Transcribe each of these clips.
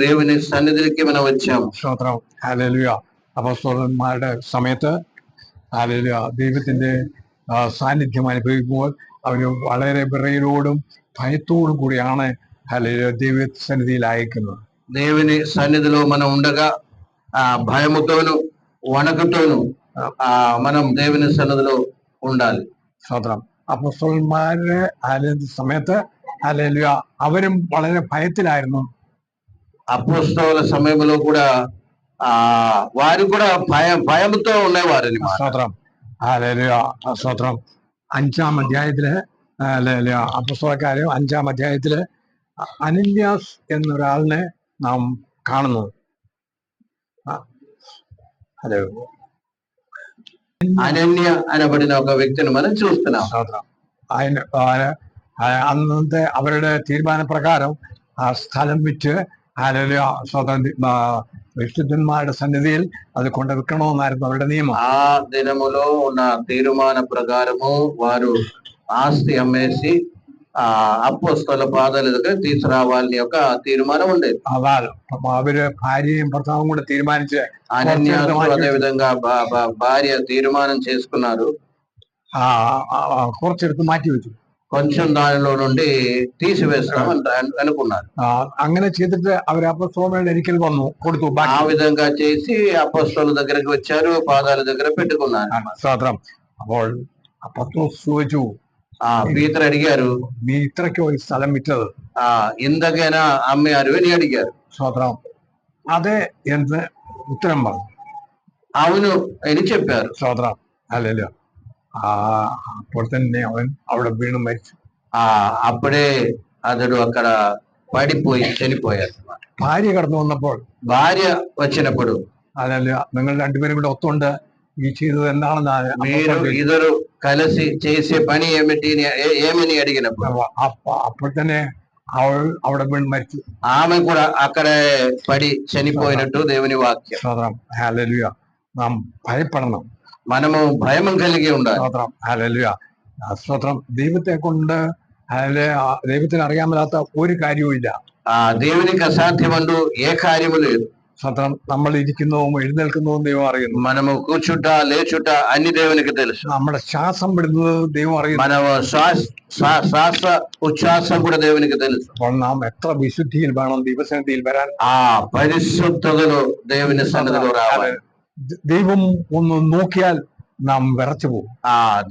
దేవుని సన్నిధికి మనం వచ్చాము. സ്തോത്രം. ഹല്ലേലൂയ. അപ്പോസ്തലന്മാരുടെ സമയത്ത് ഹല്ലേലൂയ ദൈവത്തിന്റെ സാന്നിധ്യം അനുഭവിക്കുമ്പോൾ അവർ വളരെ വിറയലോടും ഭയത്തോടും കൂടിയാണ് ഹല്ലേലൂയ ദൈവസന്നിധിയിൽ അയക്കുന്നത്. దేవుని సన్నిధిలో మనం ఉండగా భయముతోను వణకుతోను మనం దేవుని సన్నిధిలో ఉండాలి. സ്തോത്രം. അപ്പോസ്തലന്മാരുടെ സമയത്ത് ഹല്ലേലൂയ അവരും വളരെ ഭയത്തിലായിരുന്നു. అపోస్తలుల సమయంలో కూడా వారు కూడా భయంతో ఉండేవారు. സ്തോത്രം. ഹല്ലേലൂയ. സ്തോത്രം. 5-ാം അധ്യായത്തില് അപ്പോസ്തലക്കാര് 5-ാം അധ്യായത്തില് അനന്യാസ് എന്നൊരാളിനെ നാം കാണുന്നു. ഹലോ, అనన్య అనబడిన ఒక వ్యక్తిని మనం చూస్తున్నాం. അന്നത്തെ അവരുടെ തീരുമാനപ്രകാരം ആ സ്ഥലം വിറ്റ് വിശുദ്ധന്മാരുടെ സന്നിധിയിൽ അത് കൊണ്ട് വിൽക്കണമെന്നായിരുന്നു അവരുടെ നിയമം. ఆ దినములో ఉన్న తీర్మాన ప్రకారము వారు ఆస్తి అమ్మేసి అపోస్తల పాదాల దగ్గర తీసుకురావాలని ఒక తీర్మానం ఉండేది. അവര് ഭാര്യയും ഭർത്താവും കൂടെ തീരുമാനിച്ച് అదే విధంగా భార్య తీర్మానం చేసుకున్నారు. കുറച്ചെടുത്ത് മാറ്റി വെച്ചു. కొంచెం దానిలో నుండి తీసివేస్తాం అనుకున్నారు. അങ്ങനെ ചെയ്തിട്ട് അവർ അപ്പോസ്തലന്മാരുടെ അടുക്കൽ వന്നു കൊടുത്തു. ఆ విధంగా చేసి అపోస్తలుల దగ్గరికి వచ్చారు, పాదాల దగ్గర పెట్టుకున్నారు. സ്തോത്രം. അപ്പോൾ പത്രോസ് ചോദിച്ചു, పీతరు అడిగారు, നീ ഇത്രയ്ക്കോ ഈ സ്ഥലം വിറ്റത്? ఇంతకైనా అమ్మారు అని అడిగారు. സ്തോത്രം. అదే എന്ന് ഉത്തരം പറഞ്ഞു. అవును అని చెప్పారు. സ്തോത്രം. ഹല്ലേലൂയ. അപ്പോൾ തന്നെ അവൻ അവിടെ വീണ് മരിച്ചു. అప్పుడే అతడు అక్కడ పడిపోయి చనిపోయారు. ഭാര്യ കടന്നു വന്നപ്പോൾ, భార్య వచ్చినప్పుడు, അതല്ല നിങ്ങൾ രണ്ടുപേരും കൂടെ ഒത്തുകൊണ്ട് ഈ ചെയ്തത് എന്താണെന്ന് మీరు ఇద్దరు కలిసి చేసే పని ఏమని అడిగినప్పుడు അപ്പോൾ തന്നെ അവൾ അവിടെ വീണ് മരിച്ചു. ఆమె కూడా అక్కడే పడి చనిపోయినట్టు దేవుని వాక్యం. ഹല്ലേലൂയ. നാം ഭയപ്പെടണം. మనము భయం కలిగి ఉండాలి. സ്തോത്രം. ഹല്ലേലൂയ. സ്തോത്രം. ദൈവത്തെ കൊണ്ട് ദൈവത്തിന് അറിയാൻ മേലാത്ത ഒരു കാര്യവും ഇല്ല. దేవునికి అసాధ్యమంటూ ఏ కార్యము లేదు. സ്തോത്രം. നമ്മൾ ഇരിക്കുന്നതും എഴുന്നേൽക്കുന്നതും ദൈവം അറിയുന്നു. మనము కూర్చుంట లేచుట అన్ని దేవునికి తెలుసు. നമ്മുടെ ശ്വാസം വിടുന്നത് ദൈവം അറിയുന്നു. మన శ్వాస ఉచ్ఛ్వాసం కూడా దేవునికి తెలుసు. അപ്പോൾ നാം എത്ര വിശുദ്ധിയിൽ വേണം ദൈവസന്നിധിയിൽ വരാൻ. పరిశుద్ధతలో దేవుని సన్నిధిలో రావాలి. ദൈവം ഒന്ന് നോക്കിയാൽ നാം വിറച്ചു പോകും.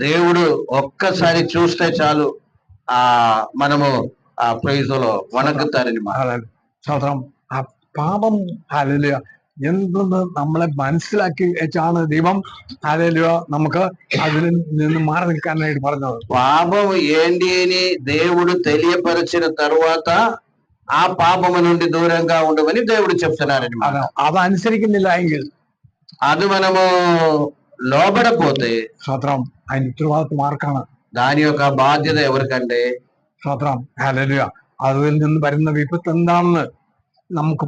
దేవుడు ఒక్కసారి చూస్తే చాలు మనము ప్రైజ్లో వణకుతారని. സ്തോത്രം. ആ പാപം ഹല്ലേലൂയ എന്തെന്ന് നമ്മളെ മനസ്സിലാക്കി വെച്ചാണ് ദൈവം ഹല്ലേലൂയ നമുക്ക് അതിൽ നിന്ന് മാറി നിൽക്കാനായിട്ട് പറഞ്ഞത്. పాపం ఏంటి అని దేవుడు తెలియపరిచిన తరువాత ఆ పాపము నుండి దూరంగా ఉండమని దేవుడు చెప్తున్నారని. അതനുസരിക്കുന്നില്ല എങ്കിൽ, అది మనము లోబడపోతే, സ്തോത്രം, അതിന്റെ ഉത്തരവാദിത്വം ആർക്കാണ്? దాని యొక్క బాధ్యత ఎవరికంటే? സ്തോത്രം. ഹല്ലേലൂയ. അതിൽ നിന്ന് വരുന്ന വിപത്ത് എന്താണെന്ന് നമുക്ക്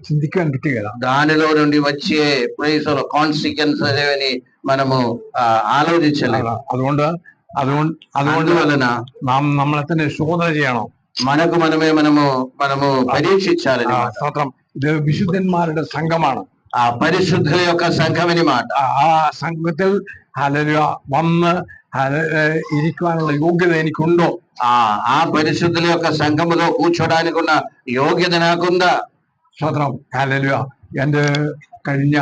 ചിന്തിക്കാൻ കിട്ടുകയില്ല. దానిలో నుండి వచ్చే ప్రైజ్లో కాన్సిక్వెన్స్ అని మనము ఆలోచించలేము. അതുകൊണ്ട് വലന നാം നമ്മളെ തന്നെ ശോധന ചെയ്യണം. మనకు మనము పరీక్షించాలని. സ്തോത്രം. ഇത് വിശുദ്ധന്മാരുടെ സംഘമാണ്. పరిశుద్ధుల యొక్క సంఘమని మాట. ആ സംഘത്തിൽ ഹല്ലേലൂയ വന്ന് ഇരിക്കുവാനുള്ള യോഗ്യത എനിക്കുണ്ടോ? ఆ పరిశుద్ధుల యొక్క సంఘములో కూర్చోడానికి ఉన్న యోగ్యత నాకుందా? സ്തോത്രം. ഹല്ലേലൂയ. എന്റെ കഴിഞ്ഞ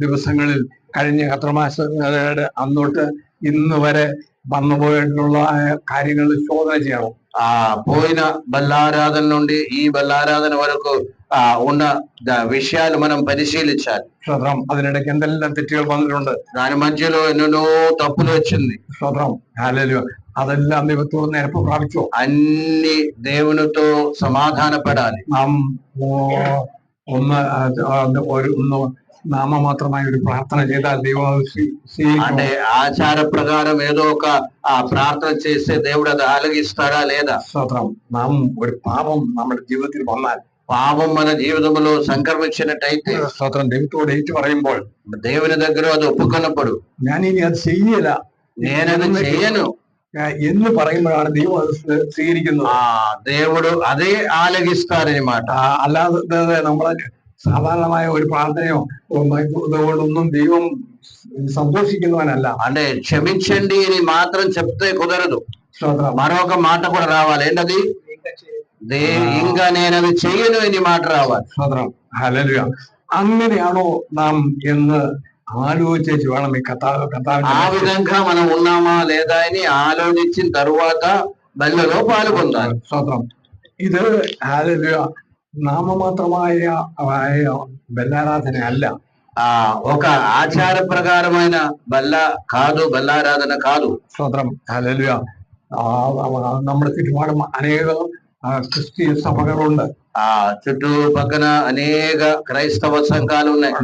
ദിവസങ്ങളിൽ, കഴിഞ്ഞ കർത്തൃമാസങ്ങളുടെ അന്നോട്ട് ഇന്ന് വരെ വന്നുപോയിട്ടുള്ള കാര്യങ്ങൾ ശോധന ചെയ്യണം. పోయిన బల్లారాధన నుండి ఈ బల్లారాధన వరకు ఉన్న విషయాలు మనం పరిశీలించాలి. స్തోత్రం. അതിനിടയ്ക്ക് എന്തെല്ലാം തെറ്റുകൾ വന്നിട്ടുണ്ട്. దాని మధ్యలో ఎన్నెన్నో తప్పులు వచ్చింది. സ്തോത്രം. హల్లెలూయ. അതെല്ലാം ദൈവത്തോട് നിരപ്പ് പ്രാപിച്ചു. అన్ని దేవునితో సమాధానపడాలి. നാം ഒന്ന് నామమాత్రమైన ഒരു പ്രാർത്ഥന ചെയ്താൽ ദൈവം అంటే ఆచార ప్రకారం ఏదో ఒక ప్రార్థన చేస్తే దేవుడు అది ఆలగిస్తాడా లేదా? സ്തോത്രം. നാം ഒരു പാപം നമ്മുടെ ജീവിതത്തിൽ വന്നാൽ, పాపం మన జీవితంలో సంక్రమించినట్టయితే, സ്തോത്രം, ദൈവത്തോട് ഏറ്റു പറയുമ്പോൾ, దేవుని దగ్గర అది ఒప్పుకున్నప్పుడు, ഞാൻ ഇനി അത് ചെയ്യില്ല, నేనది చేయను, എന്ന് പറയുമ്പോഴാണ് ദൈവം അത് സ്വീകരിക്കുന്നത്. దేవుడు అదే ఆలగిస్తారనమాట. അല്ലാതെ നമ്മളെ സാധാരണമായ ഒരു പ്രാർത്ഥനയോ ഇതുകൊണ്ടൊന്നും ദൈవం సంతోషిക്കുന്നവനല്ല. అంటే క్షమించండి అని మాత్రం చెప్తే కుదరదు, మరొక మాట కూడా రావాలి. ఏంటది? ఇంకా నేను అది చెయ్యను అని మాట రావాలి. హల్లెలూయా. അങ്ങനെയാണോ നാം എന്ന് ఆలోచించి వేണം ఈ కథ ఆ విధంగా మనం ఉన్నామా లేదా అని ఆలోచించిన తరువాత బల్లలో పాల్గొందాలి. స్తోత్రం. ഇത് హల్లెలూయా నామమాత్రമായ బల్లారాధన అല്ല. ఒక ఆచార ప్రకారమైన బల్ల కాదు, బల్లారాధన కాదు. స్తోత్రం. హల్లెలూయా. നമ്മുടെ ചുറ്റുപാടും അനേകം ക്രിസ്തീയ സഭകളുണ്ട്. చుట్టుపక్కన అనేక క్రైస్తవ సంఘాలు ఉన్నాయి.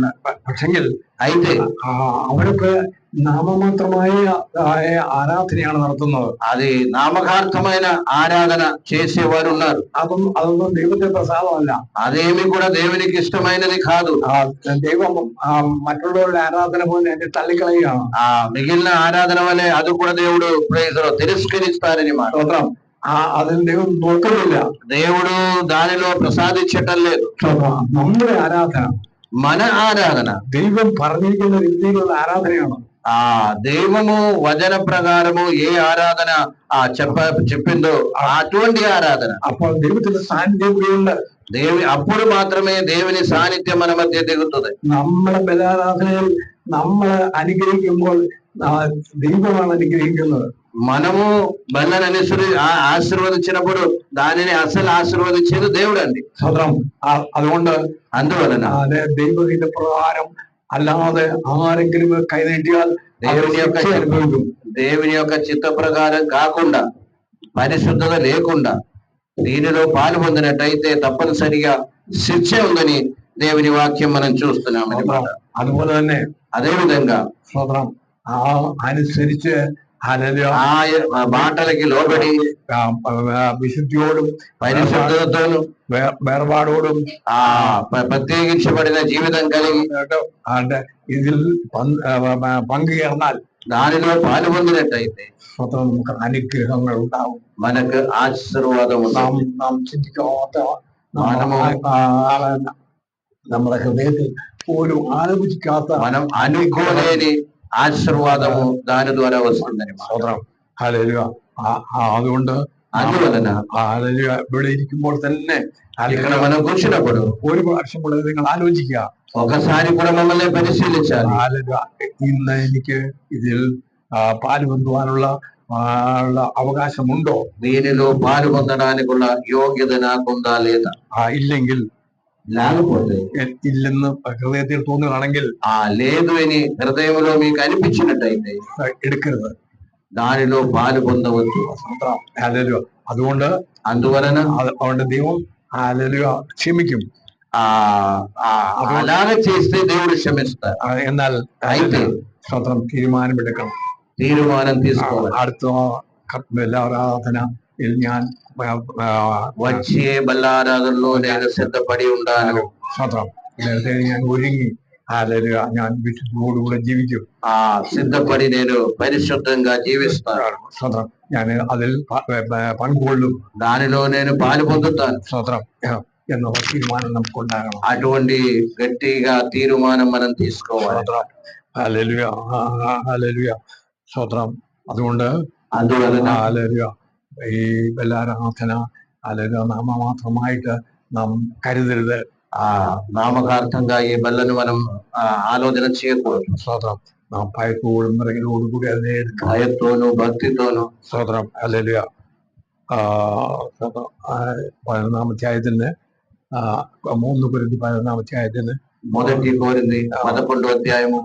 പക്ഷെങ്കിൽ అయితే അവരൊക്കെ నామమాత్రമായ ఆరాధనയാണ് നടത്തുന്നത്. అది నామకార్థమైన ఆరాధన చేసేవారు ఉన్నారు. అതൊന്നും ദൈവത്തെ പ്രസാദമല്ല. అదేమి కూడా దేవునికి ఇష్టమైనది కాదు. ദൈവം మറ്റുള്ളവരുടെ ఆరాధన പോലെ എന്നെ തള്ളിക്കളയുകയാണ്. మిగిలిన ఆరాధన వలె అది కూడా దేవుడు తిరస్కరిస్తారని మాట. അതിന് ദൈവം നോക്കുന്നില്ല. దేవుడు దానిలో ప్రసాదించటం లేదు. നമ്മുടെ ఆరాధన, మన ఆరాధన దైవం പറഞ്ഞിരിക്കുന്ന രീതിയിലുള്ള ആരാധനയാണ്. దైవము వచన ప్రకారము ఏ ఆరాధన చెప్పిందో అటువంటి ఆరాధన. അപ്പോൾ ദൈവത്തിന്റെ സാന്നിധ്യം കൂടിയുണ്ട്. అప్పుడు మాత్రమే దేవుని సాన్నిధ్యం మన మధ్య దిగుతుంది. നമ്മുടെ ബലാരാധനയിൽ നമ്മൾ അനുഗ്രഹിക്കുമ്പോൾ ദൈവമാണ് അനുഗ്രഹിക്കുന്നത്. మనము బల్లని ఆశీర్వదించినప్పుడు దానిని అసలు ఆశీర్వదించేది దేవుడు అండి. స్తోత్రం. അതുകൊണ്ട് అందువలన ദൈവഹിത പ്രകാരം അല്ലാതെ ആരെങ്കിലും കൈനീട്ടിയാൽ దేవుని యొక్క చిత్త ప్రకారం కాకుండా, పరిశుద్ధత లేకుండా దీనిలో పాల్పొందినట్టయితే తప్పనిసరిగా శిక్ష ఉందని దేవుని వాక్యం మనం చూస్తున్నాం. അതുപോലെ തന്നെ అదే విధంగా స్తోత్రం അനുസരിച്ച് మాటలకి లోబడి విశుద్ధిയോടും పరిశుద్ధతతోను വേർപാടോടും ప్రత్యేకించబడిన జీవితం కలిగి ഇതിൽ പങ്കുചേർന്നാൽ, దానిలో పాల్పొందినట్టయితే നമുക്ക് അനുഗ്രഹങ്ങൾ ഉണ്ടാവും. మనకు ఆశీర్వాదం. നാം ചിന്തിക്കാത്ത, നമ്മുടെ ഹൃദയത്തിൽ പോലും ആലോചിക്കാത്ത, మనం అనుకోలేని ఆశీర్వాదము దాని ద్వారా వస్తుందని. స్తోత్రం. హల్లెలూయా. അതുകൊണ്ട് అందువలన ഇവിടെ ഇരിക്കുമ്പോൾ തന്നെ ఇక్కడ మనం కూర్చున్నప్పుడు ഒരു പ്രാവശ്യം കൂടെ നിങ്ങൾ ആലോചിക്കുക, ఒకసారి కూడా మమ్మల్ని పరిశీలించాలి. ഇന്ന് എനിക്ക് ഇതിൽ പാലുപൊന്തുവാനുള്ള അവകാശമുണ്ടോ? దీనిలో పాలు పొందడానికున్న యోగ్యత నాకుందా లేదా? ഇല്ലെങ്കിൽ, లేకపోతే, ఇల్లని హృదయത്തിൽ തോന്നുകയാണെങ്കിൽ, లేదు అని హృదయంలో మీకు అనిపించినట్టయితే എടുക്കരുത്. దానిలో పాలు పొందవచ్చు. അതുകൊണ്ട് అందువలన അതുകൊണ്ട് ദൈവം ക്ഷമിക്കും. అలాగే చేస్తే దేవుడు క్షమిస్తారు. എന്നാൽ అయితే സ്വന്തം തീരുമാനമെടുക്കണം. తీర్మానం తీసుకోవాలి. അടുത്ത ആരാധനയിൽ ഞാൻ వచ్చే బల్లారాధనలో నేను సిద్ధపడి ఉండాలి. സ്വന്തം ഞാൻ ഒരുങ്ങി ഞാൻ വിശുദ്ധിയോടുകൂടെ ജീവിക്കും. సిద్ధపడి నేను పరిశుద్ధంగా జీవిస్తాను. സ്വന്തം ഞാൻ അതിൽ പങ്കുകൊള്ളും. దానిలో నేను పాలు పొందుతాను. സ്വന്തം എന്നുള്ള തീരുമാനം നമുക്കുണ്ടാകണം. అటువంటి గట్టిగా తీర్మానం మనం తీసుకోవాలి. ഹല്ലേലൂയ. ഹല്ലേലൂയ. സ്വത്രം. അതുകൊണ്ട് ഹല്ലേലൂയ ഈ ബലാരാധന ഹല്ലേലൂയ നാമമാത്രമായിട്ട് നാം കരുതരുത്. నామకార్థంగా ఈ బల్లను మనం ఆలోచన చేయకూడదు. స్తోత్రం. നാം ഭയത്തോടും വിറകിലോടും കൂടി അതിനെ భయతోను భక్తితోను. స్తోత్రం. ഹല്ലേലൂയ. 11-ാം അധ്യായത്തിന് 3 കൊരിന്ത്യർ 11-ാം അധ്യായത്തിന് 1 కొరింథీ 11వ అధ్యాయము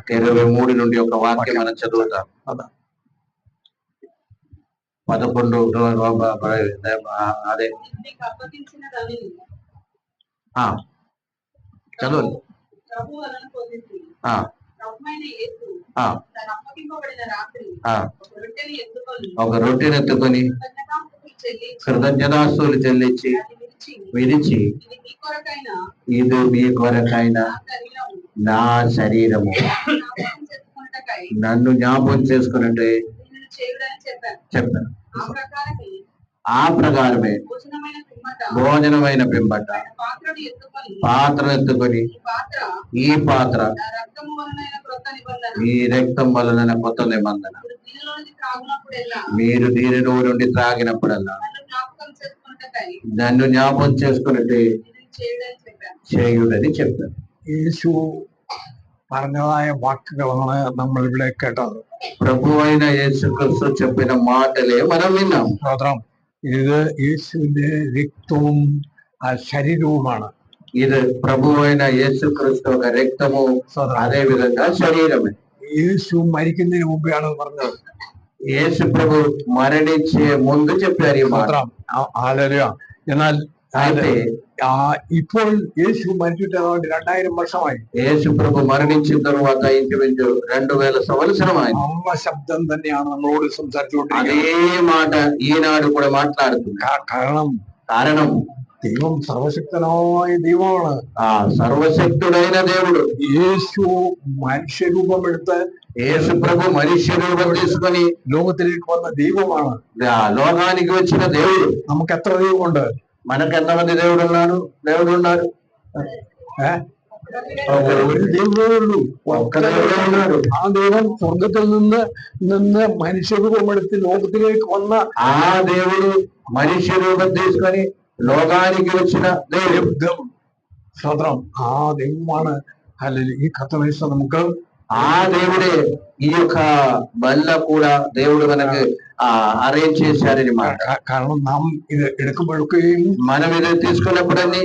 23 నుండి ఒక వాక్యం మనం చదువుతాం. 11 అదే చదవండి. ఒక రొట్టెని ఎత్తుకొని కృతజ్ఞతాస్తుతులు చెల్లించి విరిచి, ఇది మీ కొరకైన నా శరీరము, నన్ను జ్ఞాపకం చేసుకున్నట్టే చెప్పాను. ఆ ప్రకారమే భోజనమైన పిమ్మట పాత్రను ఎత్తుకొని ఈ పాత్ర ఈ రక్తం వలన కొత్త నిబంధన మీరు దీనిలో నుండి త్రాగినప్పుడల్లా నన్ను జ్ఞాపకం చేసుకున్నట్టే ചെയ്യുదని చెప్పారు. യേശു പറഞ്ഞതായ വാക്കുകളാണ് നമ്മൾ ഇവിടെ കേട്ടത്. ప్రభువైన యేసుక్రీస్తు చెప్పిన మాటలే మనం విన్నాం. സ്തോത്രം. ഇത് യേശുവിന്റെ രക്തവും ശരീരവുമാണ്. ఇది ప్రభువైన యేసుక్రీస్తు యొక్క రక్తము, అదే విధంగా శరీరమే. యేసు మരിക്കുന്നതിന് മുമ്പെയാണ് പറഞ്ഞത്. యేసు ప్రభు మరణించే ముందు చెప్పారు ఈ మాట. ഹല്ലേലൂയ. എന്നാൽ అయితే ഇപ്പോൾ యేసు മരിച്ചിട്ട് 2000 വർഷമായി. యేసు ప్రభు మరణించిన తరువాత ఇంచుమించు 2000 సంవత్సరമായി. అమ్మ శబ్దం തന്നെയാണ് നമ്മളോട് സംസാരിച്ചുകൊണ്ടിരിക്കുന്നത്. అదే మాట ఈనాడు కూడా మాట్లాడుతుంది. కారణం ദൈവം സർവശക്തനായ ദൈവമാണ്. സർവശക്തുడైన దేవుడు. యేసు മനുഷ്യരൂപമെടുത്ത് యేసు ప్రభు మనుష్య రూపం తీసుకొని ലോകത്തിലേക്ക് വന്ന ദൈവമാണ്. లోకానికి వచ్చిన దేవుడు. നമുക്ക് എത്ര ദൈവമുണ്ട്? మనకు ఎంతమంది దేవుడు ఉన్నారు? ഒരു ദൈവമേ ഉള്ളൂ. ആ ദൈവം സ്വർഗത്തിൽ നിന്ന് മനുഷ്യരൂപമെടുത്ത് ലോകത്തിലേക്ക് വന്ന ఆ దేవుడు మనుష్య రూపం తీసుకొని లోకానికి వచ్చిన దేవుడు. സ്തോത്രം. ఆ ദൈവമാണ് ഈ കർത്തവ്യം. നമുക്ക് ఆ దేవుడే ఈ యొక్క బల్ల కూడా దేవుడు మనకు అరేంజ్ చేశారని మాట. കാരണം നാം ഇത് എടുക്കുമ്പോഴൊക്കെയും మనం ఇది తీసుకున్నప్పుడన్నీ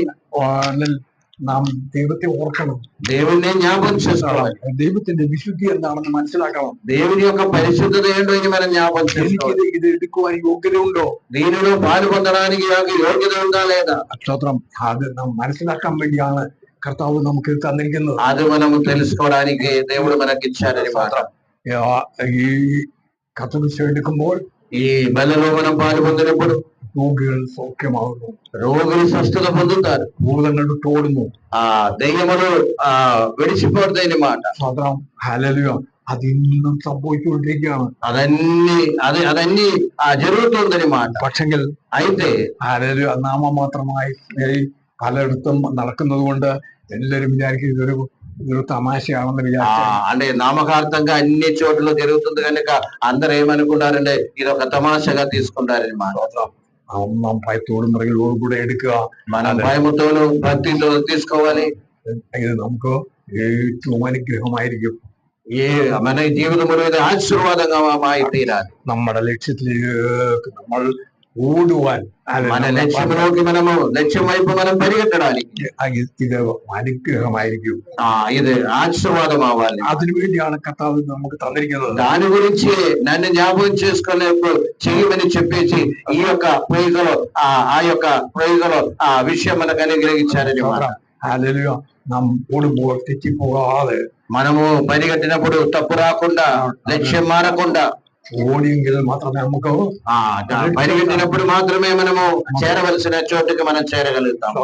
നാം ദൈവത്തെ ഓർക്കണം. దేవుణ్ణి జ్ఞాపకం చేసుకోవాలి. ദൈവത്തിന്റെ വിശുദ്ധി എന്താണെന്ന് മനസ്സിലാക്കണം. దేవుని యొక్క పరిశుద్ధత ఏంటో ఇది మనం జ్ఞాపకం చేసుకోవాలి. ఇది എടുക്കുവാൻ യോഗ്യത ഉണ്ടോ? దీనిలో పాలు పొందడానికి యోగ్యత ఉందా లేదా? സ്തോത്രം. അത് നാം മനസ്സിലാക്കാൻ വേണ്ടിയാണ് കർത്താവ് നമുക്ക് തന്നിരിക്കുന്നത്. అది మనము తెలుసుకోవడానికి దేవుడు మనకి ఇచ్చారని మాట. ഈ കർത്തവ്യം എടുക്കുമ്പോൾ ఈ బలలో మనం పాలు పొందినప్పుడు രോഗികൾ സൗഖ്യമാകുന്നു, రోగులు స్వస్థత పొందుతారు, ഭൂതങ്ങൾ വിട്ടോടുന്നു, దెయ్యములు విడిచిపోతాయని మాట. സ്തോത്രം. ഹല്ലേലൂയ. അതിന്നും സംഭവിച്ചുകൊണ്ടിരിക്കുകയാണ്. അതన్నీ జరుగుతుందని మాట. പക്ഷെങ്കിൽ అయితే ഹല്ലേലൂയ നാമമാത്രമായി പലയിടത്തും നടക്കുന്നത് കൊണ്ട് എല്ലാവരും വിചാരിക്കും ഇതൊരു తమాషయాണെന്ന് విచారిస్తారు. అంటే నామకార్థంగా అన్ని చోట్ల జరుగుతుంది కనుక అందరూ ఏమనుకుంటారంటే ఇది ఒక తమాషగా తీసుకుంటారని మాట. നാം ഭയത്തോടും പിറകിലോടും കൂടെ എടുക്കുക. మనం భయముతోను భక్తితో తీసుకోవాలి. ഇത് നമുക്ക് ഏറ്റവും അനുഗ്രഹമായിരിക്കും. మన జీవితంలో ఇది ఆశీర్వాదంగా తీరాలి. നമ്മുടെ లక్ష్యത്തിലേക്ക് നമ്മൾ ഓടുവാൻ, మన లక్ష్యంలోకి లక్ష్యం వైపు మనం పరిగెత్తడానికి ഇത് അനുഗ്രഹമായിരിക്കും. ఇది ఆశీర్వాదం అవ్వాలి. അതിനുവേണ്ടിയാണ് కర్తాവ് നമുക്ക് തന്നിരിക്കുന്നത്. దాని గురించి నన్ను జ్ఞాపకం చేసుకునేప్పుడు చేయమని చెప్పేసి ఈ యొక్క ప్రయోగలో ఆ యొక్క ప్రయోగలో ఆ విషయం మనకు అనుగ్రహించారని. హల్లెలూయా. നാം ഓടുമ്പോൾ തെറ്റിപ്പോകാതെ, మనము పరిగెట్టినప్పుడు తప్పు రాకుండా, లక్ష్యం మారకుండా ఓడిയെങ്കിൽ മാത്രമേ നമുക്ക് పరిగెట్టినప్పుడు మాత్రమే మనము చేరవలసిన చోటుకి మనం చేరగలుగుతాం.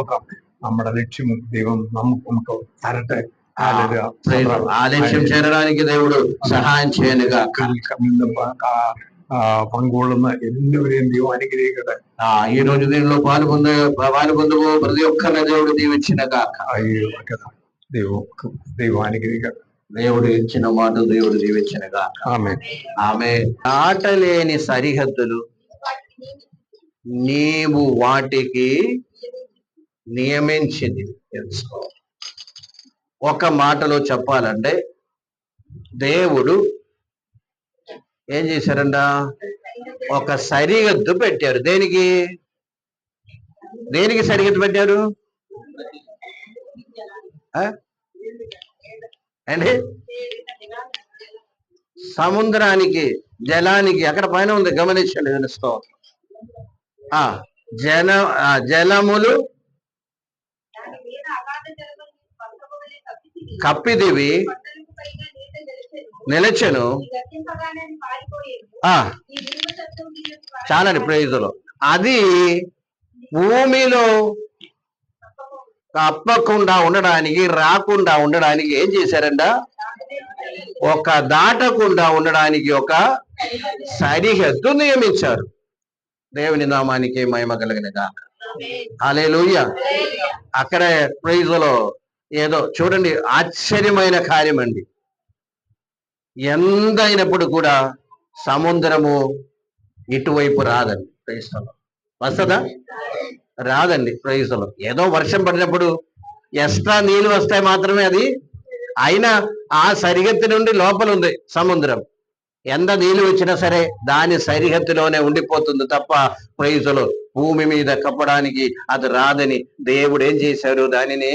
നമ്മുടെ ലക്ഷ്യം ദൈവം നമുക്ക് തരട്ടെ. ఆ లక్ష్యం చేరడానికి దేవుడు సహాయం చేయనుగా. పങ്കുകൊള്ളുന്ന എല്ലാവരെയും ദൈവം അനുഗ്രഹിക്കട്ടെ. ఈ రోజు దీనిలో పాల్పొందుకో ప్రతి ఒక్కరిని దేవుడు దీవించిన కాక. దైవం అనుഗ്രഹിക്കട്ടെ. దేవుడు ఇచ్చిన మాట దేవుడు దీవించిన కాక. ఆమె దాటలేని సరిహద్దులు నీవు వాటికి నియమించింది తెలుసుకో. ఒక మాటలో చెప్పాలంటే దేవుడు ఏం చేశారంట? ఒక సరిహద్దు పెట్టారు. దేనికి సరిహద్దు పెట్టారు అంటే సముద్రానికి, జలానికి. అక్కడ పైన ఉంది, గమనించండి. తెలుసుకో. జలములు కప్పిదివి నిలచెను. చాలండి ప్రేజులు. అది భూమిలో తప్పకుండా ఉండడానికి, రాకుండా ఉండడానికి ఏం చేశారంట? ఒక దాటకుండా ఉండడానికి ఒక సరిహద్దు నియమించారు. దేవుని నామానికి మహిమ కలిగిన గాక. హల్లెలూయా. అక్కడ ప్రైజ్లో ఏదో చూడండి, ఆశ్చర్యమైన కార్యం అండి. ఎంతైనప్పుడు కూడా సముద్రము ఇటువైపు రాదండి. ప్రైజ్లో వస్తుందా? రాదండి. ప్రైజ్లో ఏదో వర్షం పడినప్పుడు ఎక్స్ట్రా నీళ్ళు వస్తాయి మాత్రమే. అది అయినా ఆ సరిహద్దు నుండి లోపల ఉంది సముద్రం. ఎంత నీళ్ళు వచ్చినా సరే దాని సరిహద్దులోనే ఉండిపోతుంది తప్ప ప్రైజులు భూమి మీద కప్పడానికి అది రాదని దేవుడు ఏం చేశారు? దానిని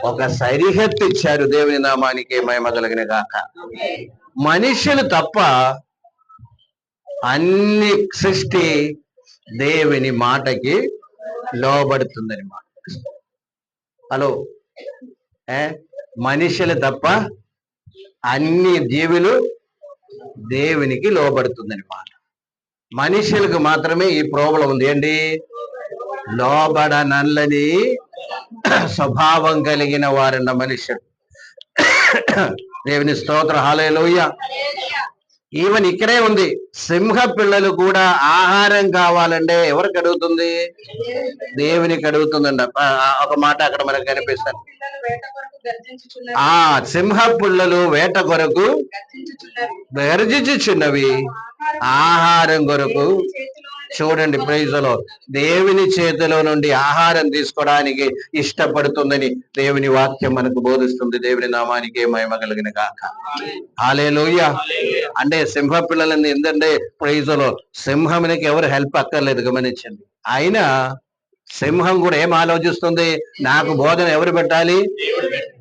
ఒక సరిహద్దు ఇచ్చారు. దేవుని నామానికి మహిమ కలిగిన గాక. మనుషులు తప్ప అన్ని సృష్టి దేవుని మాటకి లోబడుతుందని మాట. హలో, మనుషులు తప్ప అన్ని జీవులు దేవునికి లోబడుతుందని మాట. మనుషులకు మాత్రమే ఈ ప్రాబ్లం ఉంది ఏంటి? లోబడనల్లని స్వభావం కలిగిన వారన్న మనుషుడు. దేవుని స్తోత్రం. హల్లెలూయా. ఈవెన్ ఇక్కడే ఉంది, సింహ పిల్లలు కూడా ఆహారం కావాలంటే ఎవరికి అడుగుతుంది? దేవునికి అడుగుతుందండి. ఒక మాట అక్కడ మనకు కనిపిస్తుంది. ఆ సింహ పిల్లలు వేట కొరకు గర్జించుచున్నవి, ఆహారం కొరకు. చూడండి, ప్రైజ్లో దేవుని చేతిలో నుండి ఆహారం తీసుకోవడానికి ఇష్టపడుతుందని దేవుని వాక్యం మనకు బోధిస్తుంది. దేవుని నామానికి మహిమ కలిగిన గాక. హల్లెలూయా. అంటే సింహ పిల్లలని ఏంటంటే ప్రైజ్లో సింహమునికి ఎవరు హెల్ప్ అక్కర్లేదు, గమనించండి. అయినా సింహం కూడా ఏం ఆలోచిస్తుంది? నాకు బోధన ఎవరు పెట్టాలి?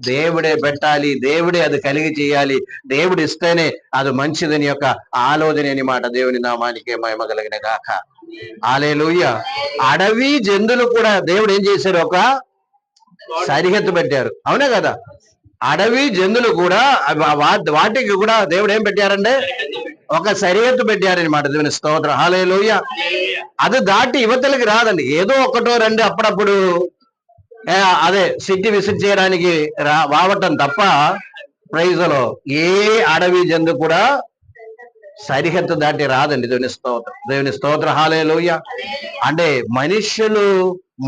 దేవుడే పెట్టాలి, దేవుడే అది కలిగి చేయాలి, దేవుడు ఇస్తేనే అది మంచిదని యొక్క ఆలోచన అనమాట. దేవుని నామానికి మహిమ కలిగిన గాక. హల్లెలూయా. అడవి జంతువులు కూడా దేవుడు ఏం చేశారు? ఒక సరిహద్దు పెట్టారు. అవునా కదా? అడవి జంతువులు కూడా వాటికి కూడా దేవుడు ఏం పెట్టారంటే ఒక సరిహద్దు పెట్టారనమాట. దేవుని స్తోత్రం. హల్లెలూయా. అది దాటి యువతలకి రాదండి. ఏదో ఒకటో రెండు అప్పుడప్పుడు అదే సిటీ విసిట్ చేయడానికి రావటం తప్ప ప్రైజ్లో ఏ అడవి జంతువు కూడా సరిహద్దు దాటి రాదండి. దేవుని స్తోత్రం. దేవుని స్తోత్రం. హల్లెలూయా. అంటే మనుష్యులు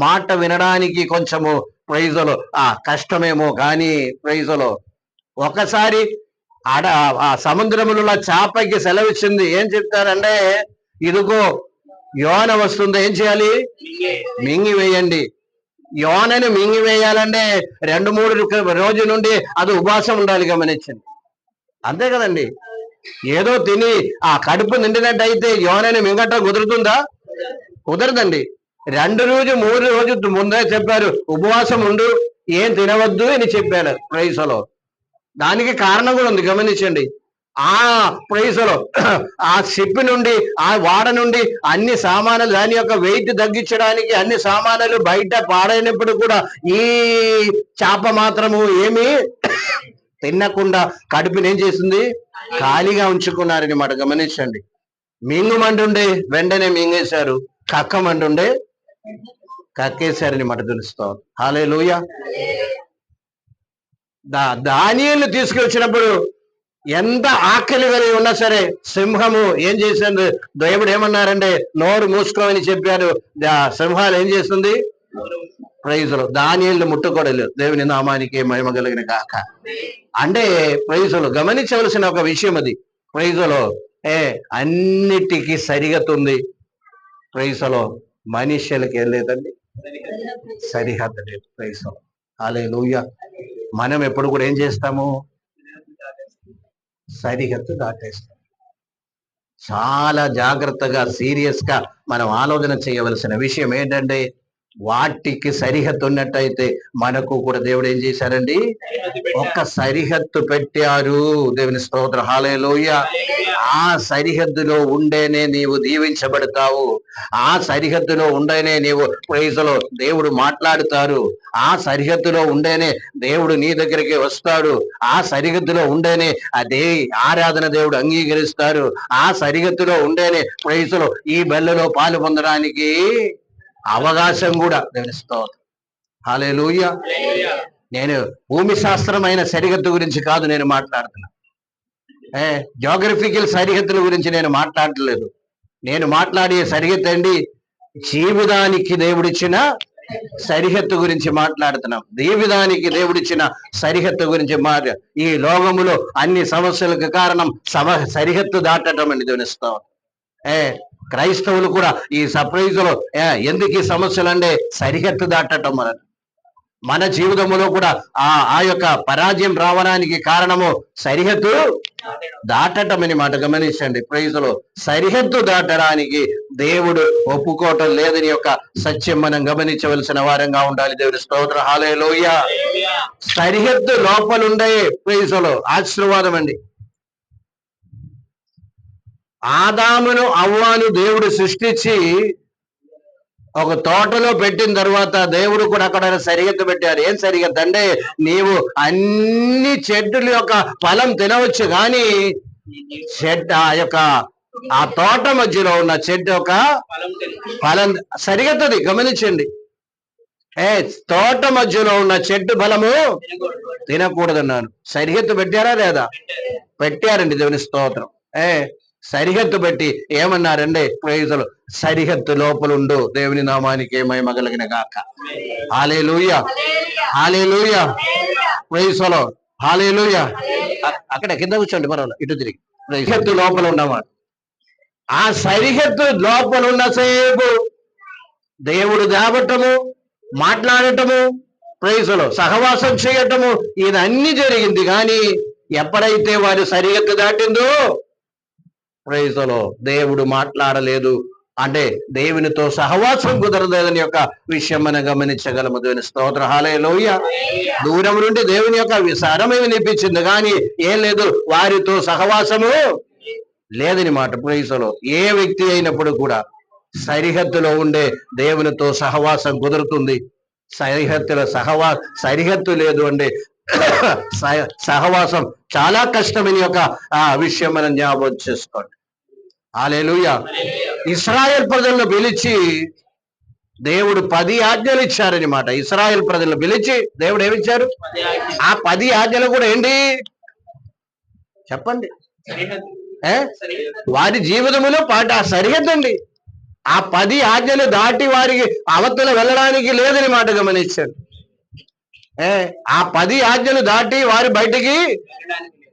మాట వినడానికి కొంచెము ప్రైజ్లో కష్టమేమో కానీ ప్రైజ్లో ఒకసారి ఆ సముద్రములో చేపకి సెలవిచ్చింది. ఏం చెప్తారంటే, ఇదిగో యోన వస్తుంది, ఏం చేయాలి? మింగి వేయండి. యోనని మింగి వేయాలంటే 2-3 రోజుల నుండి అది ఉపవాసం ఉండాలి, గమనించండి. అంతే కదండి. ఏదో తిని ఆ కడుపు నిండినట్టయితే యోనని మింగటం కుదురుతుందా? కుదరదండి. 2 రోజు 3 రోజు ముందే చెప్పారు, ఉపవాసం ఉండు, ఏం తినవద్దు అని చెప్పారు ప్రైజ్లో. దానికి కారణం కూడా ఉంది, గమనించండి. ఆ ప్రైజ్లో ఆ షిప్ నుండి, ఆ వాడ నుండి అన్ని సామానులు, దాని యొక్క వెయిట్ తగ్గించడానికి అన్ని సామానులు బయట పాడైనప్పుడు కూడా ఈ చేప మాత్రము ఏమి తినకుండా కడుపుని ఏం చేసింది? ఖాళీగా ఉంచుకున్నారని మాట. గమనించండి. మింగుమంటుండే వెంటనే మింగేశారు, కక్కమంటుండే కక్కేశారని మాట. తెలుస్తాం. హల్లెలూయా. దానియేలు తీసుకొచ్చినప్పుడు ఎంత ఆకలి కలిగి ఉన్నా సరే సింహము ఏం చేసింది? దేవుడు ఏమన్నారంటే నోరు మూసుకోమని చెప్పారు. సింహాలు ఏం చేస్తుంది? ప్రైజులు. దానియేలు ముట్టుకోడలేదు. దేవుని నామానికి మహిమ కలిగిన గాక. అంటే ప్రైజులు గమనించవలసిన ఒక విషయం అది. ప్రైజులో అన్నిటికీ సరిహద్దు ప్రైజులో మనుష్యులకి ఏం లేదండి, సరిహద్దు లేదు. ప్రైజులో. హల్లెలూయా. మనం ఎప్పుడు కూడా ఏం చేస్తాము? సరిహద్దు దాటేస్తాం. చాలా జాగ్రత్తగా సీరియస్ గా మనం ఆలోచన చేయవలసిన విషయం ఏంటంటే, వాటికి సరిహద్దు ఉన్నట్టయితే మనకు కూడా దేవుడు ఏం చేశారండి? ఒక సరిహద్దు పెట్టారు. దేవుని స్తోత్రం. హల్లెలూయా. ఆ సరిహద్దులో ఉండేనే నీవు దీవించబడతావు. ఆ సరిహద్దులో ఉండేనే నీవు ప్రైజ్లో దేవుడు మాట్లాడుతారు. ఆ సరిహద్దులో ఉండేనే దేవుడు నీ దగ్గరికి వస్తాడు. ఆ సరిహద్దులో ఉండేనే అదే ఆరాధన దేవుడు అంగీకరిస్తారు. ఆ సరిహద్దులో ఉండేనే ప్రైజ్లో ఈ బెల్లలో పాలు పొందడానికి అవకాశం కూడా. దేవుని స్తోత్రం. హల్లెలూయా. నేను భూమి శాస్త్రమైన సరిహద్దు గురించి కాదు నేను మాట్లాడుతున్నా. జాగ్రఫికల్ సరిహద్దుల గురించి నేను మాట్లాడలేదు. నేను మాట్లాడే సరిహద్దు అండి జీవితానికి దేవుడిచ్చిన సరిహద్దు గురించి మాట్లాడుతున్నాం. జీవితానికి దేవుడిచ్చిన సరిహద్దు గురించి ఈ లోకములో అన్ని సమస్యలకు కారణం సరిహద్దు దాటడం అండి దేవునిస్తాం. క్రైస్తవులు కూడా ఈ సర్ప్రైజులో ఎందుకు ఈ సమస్యలు అంటే సరిహద్దు దాటడం మన జీవితంలో కూడా ఆ యొక్క పరాజయం రావడానికి కారణము సరిహద్దు దాటటం అని మాట గమనించండి. ప్రైజులో సరిహద్దు దాటడానికి దేవుడు ఒప్పుకోవటం లేదని యొక్క సత్యం మనం గమనించవలసిన వారంగా ఉండాలి. దేవుని స్తోత్రం. హల్లెలూయా. సరిహద్దు లోపలుండే ప్రైజులో ఆశీర్వాదం అండి. ఆదామును అవ్వాను దేవుడు సృష్టించి ఒక తోటలో పెట్టిన తర్వాత దేవుడు కూడా అక్కడ సరిహద్దు పెట్టారు. ఏం సరిహద్దు అంటే నీవు అన్ని చెట్టుల యొక్క ఫలం తినవచ్చు, కానీ ఆ తోట మధ్యలో ఉన్న చెట్టు యొక్క ఫలం సరిహద్దుది గమనించండి. తోట మధ్యలో ఉన్న చెట్టు ఫలము తినకూడదన్నాను. సరిహద్దు పెట్టారా లేదా? పెట్టారండి. దేవుని స్తోత్రం. సరిహద్దు పెట్టి ఏమన్నారండి? ప్రైజులు సరిహద్దు లోపలుండు. దేవుని నామానికి మహిమ కలిగిన గాక. హల్లెలూయా, హల్లెలూయా, ప్రైజులో హల్లెలూయా. అక్కడ కింద కూర్చోండి, పర్వాలేదు, ఇటు తిరిగి. సరిహద్దు లోపల ఉన్నమాట. ఆ సరిహద్దు లోపల ఉన్నసేపు దేవుడు దేవటము, మాట్లాడటము, ప్రైజులో సహవాసం చేయటము ఇదన్నీ జరిగింది. కానీ ఎప్పుడైతే వారు సరిహద్దు దాటిందో ప్రైజులో దేవుడు మాట్లాడలేదు, అంటే దేవునితో సహవాసం కుదరలేదని యొక్క విషయం మనం గమనించగలము. దేవుని స్తోత్రం. హల్లెలూయా. దూరం నుండి దేవుని యొక్క విచారమే వినిపించింది, కానీ ఏం లేదు, వారితో సహవాసము లేదని మాట. ప్రైజులో ఏ వ్యక్తి అయినప్పుడు కూడా సరిహద్దులో ఉండే దేవునితో సహవాసం కుదురుతుంది. సరిహద్దు లేదు అంటే సహవాసం చాలా కష్టమని యొక్క విషయం మనం జ్ఞాపకం చేసుకోండి. హల్లెలూయా. ఇశ్రాయేల్ ప్రజలను పిలిచి దేవుడు 10 ఆజ్ఞలు ఇచ్చారని మాట. ఇశ్రాయేల్ ప్రజలను పిలిచి దేవుడు ఏమిచ్చారు? ఆ 10 ఆజ్ఞలు కూడా ఏంటి చెప్పండి? వారి జీవితంలో సరిహద్దు అండి. ఆ 10 ఆజ్ఞలు దాటి వారికి అవతల వెళ్ళడానికి లేదని మాట గమనించారు. ఆ 10 ఆజ్ఞలు దాటి వారు బయటికి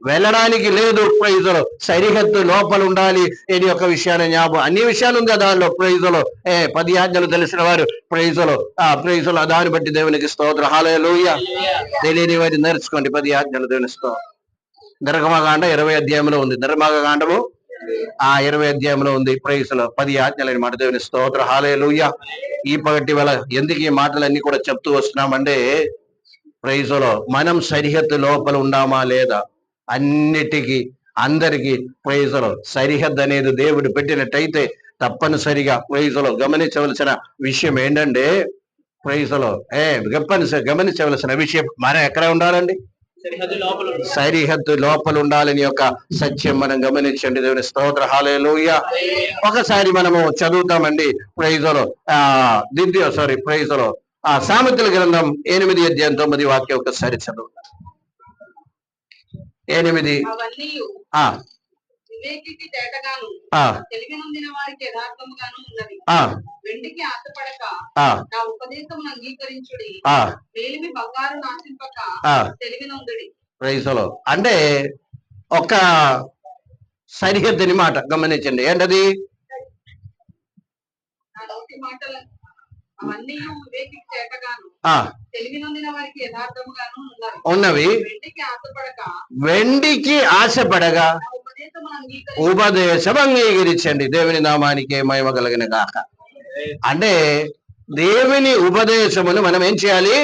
వెళ్ళడానికి లేదు. ప్రైజులో సరిహద్దు లోపల ఉండాలి అని ఒక విషయాన్ని జ్ఞాపకం. అన్ని విషయాలు ఉంది దానిలో. ప్రైజులో 10 ఆజ్ఞలు తెలిసిన వారు ప్రైజులో దాన్ని బట్టి దేవునికి స్తోత్రం. హల్లెలూయా. తెలియని వారి నేర్చుకోండి 10 ఆజ్ఞలు దేవుని స్తోత్రం. నిర్గమకాండ 20 అధ్యాయంలో ఉంది. నిర్గమకాండము 20 అధ్యాయంలో ఉంది. ప్రైజులో 10 ఆజ్ఞలని మాట. దేవుని స్తోత్రం. హల్లెలూయా. ఈ పగటి వేళ ఎందుకు ఈ మాటలన్నీ కూడా చెప్తూ వస్తున్నామంటే ప్రైజులో మనం సరిహద్దు లోపల ఉండామా లేదా? అన్నిటికీ అందరికీ ప్రైజులో సరిహద్దు అనేది దేవుడు పెట్టినట్టయితే తప్పనిసరిగా ప్రైజులో గమనించవలసిన విషయం ఏంటంటే ప్రైజులో గమనించవలసిన విషయం మనం ఎక్కడ ఉండాలండి? సరిహద్దు లోపల ఉండాలని యొక్క సత్యం మనం గమనించండి. దేవుని స్తోత్ర. హల్లెలూయా. ఒకసారి మనము చదువుతామండి ప్రైజులో ప్రైజులో సామెతల గ్రంథం 8 అధ్యాయం 9 వాక్యం ఒకసారి చదువుతాం. 8 వివేకికి తేటగాను తెలివి నొందిన వారికి యథార్థముగాను ఉన్నది. వెండికి ఆశపడక నా ఉపదేశమును అంగీకరించుడి. మేలిమి బంగారు నాశింపక తెలివి నొందుడి. ప్రైజులో అంటే ఒక సరిహద్దుని మాట గమనించండి. ఏంటది? మాటలు అవన్నీ వివేకికి తేటగాను తెలివి నొందిన వారికి యథార్థముగాను ఉన్నవి. వెండికి ఆశపడగా ఉపదేశం అంగీకరించండి. దేవుని నామానికి మహిమ కలిగిన గాక. అంటే దేవుని ఉపదేశమును మనం ఏం చేయాలి?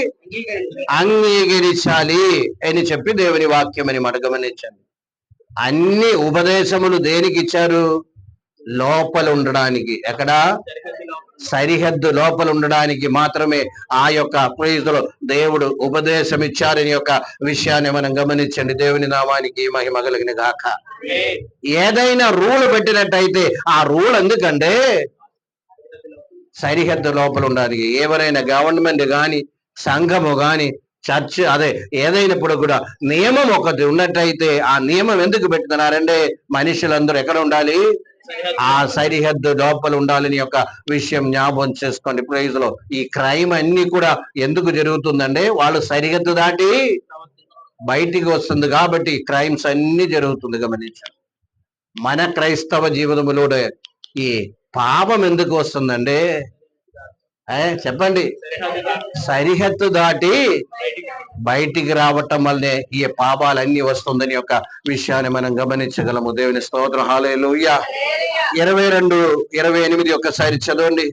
అంగీకరించాలి అని చెప్పి దేవుని వాక్యం అని మాట గమనించండి. అన్ని ఉపదేశములు దేనికి ఇచ్చారు? లోపల ఉండడానికి. ఎక్కడ? సరిహద్దు లోపల ఉండడానికి మాత్రమే ఆ యొక్క ప్రైజులో దేవుడు ఉపదేశం ఇచ్చారని యొక్క విషయాన్ని మనం గమనించండి. దేవుని నామానికి మహిమ కలిగిన గాక. ఏదైనా రూల్ పెట్టినట్టయితే ఆ రూల్ ఎందుకంటే సరిహద్దు లోపల ఉండడానికి. ఎవరైనా గవర్నమెంట్ గాని సంఘము గాని చర్చ్ అదే ఏదైనప్పుడు కూడా నియమం ఒకటి ఉన్నట్టయితే ఆ నియమం ఎందుకు పెడుతున్నారంటే మనుషులందరూ ఎక్కడ ఉండాలి, ఆ సరిహద్దు లోపల ఉండాలని యొక్క విషయం జ్ఞాపకం చేసుకోండి. ప్రైజ్ లో ఈ క్రైమ్ అన్ని కూడా ఎందుకు జరుగుతుందంటే వాళ్ళు సరిహద్దు దాటి బయటికి వస్తుంది కాబట్టి క్రైమ్స్ అన్ని జరుగుతుంది. గమనించండి, మన క్రైస్తవ జీవితంలో ఈ పాపం ఎందుకు వస్తుందంటే చెప్పండి, సరిహద్దు దాటి బయటికి రావటం వల్లే ఈ పాపాలన్నీ వస్తుందని యొక్క విషయాన్ని మనం గమనించగలము. దేవుని స్తోత్రం, హల్లెలూయా. 22:28 ఒకసారి చదవండి.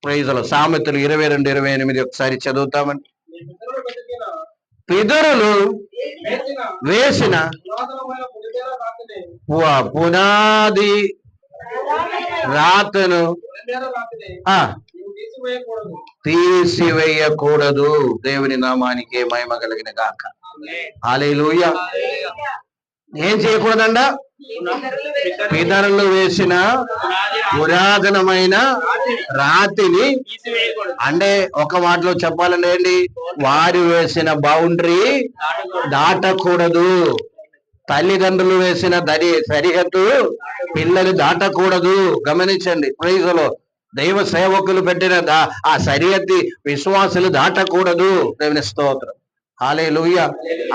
ప్రైజ్ లో సామెతలు 22:28 ఒకసారి చదువుతామండి. పితరులు వేసిన పునాది రాతను తీసివేయకూడదు. దేవుని నామానికి మహిమ కలిగిన గాక. హల్లెలూయా. ఏం చేయకూడదండ? పితరులు వేసిన పురాతనమైన రాతిని, అంటే ఒక మాటలో చెప్పాలంటే ఏంటి, వారు వేసిన బౌండరీ దాటకూడదు. తల్లిదండ్రులు వేసిన సరిహద్దు పిల్లలు దాటకూడదు. గమనించండి, ప్రైజ్ లో దైవ సేవకులు పెట్టిన ఆ సరిహద్దు విశ్వాసులు దాటకూడదు. దేవుని స్తోత్రం, హల్లెలూయా.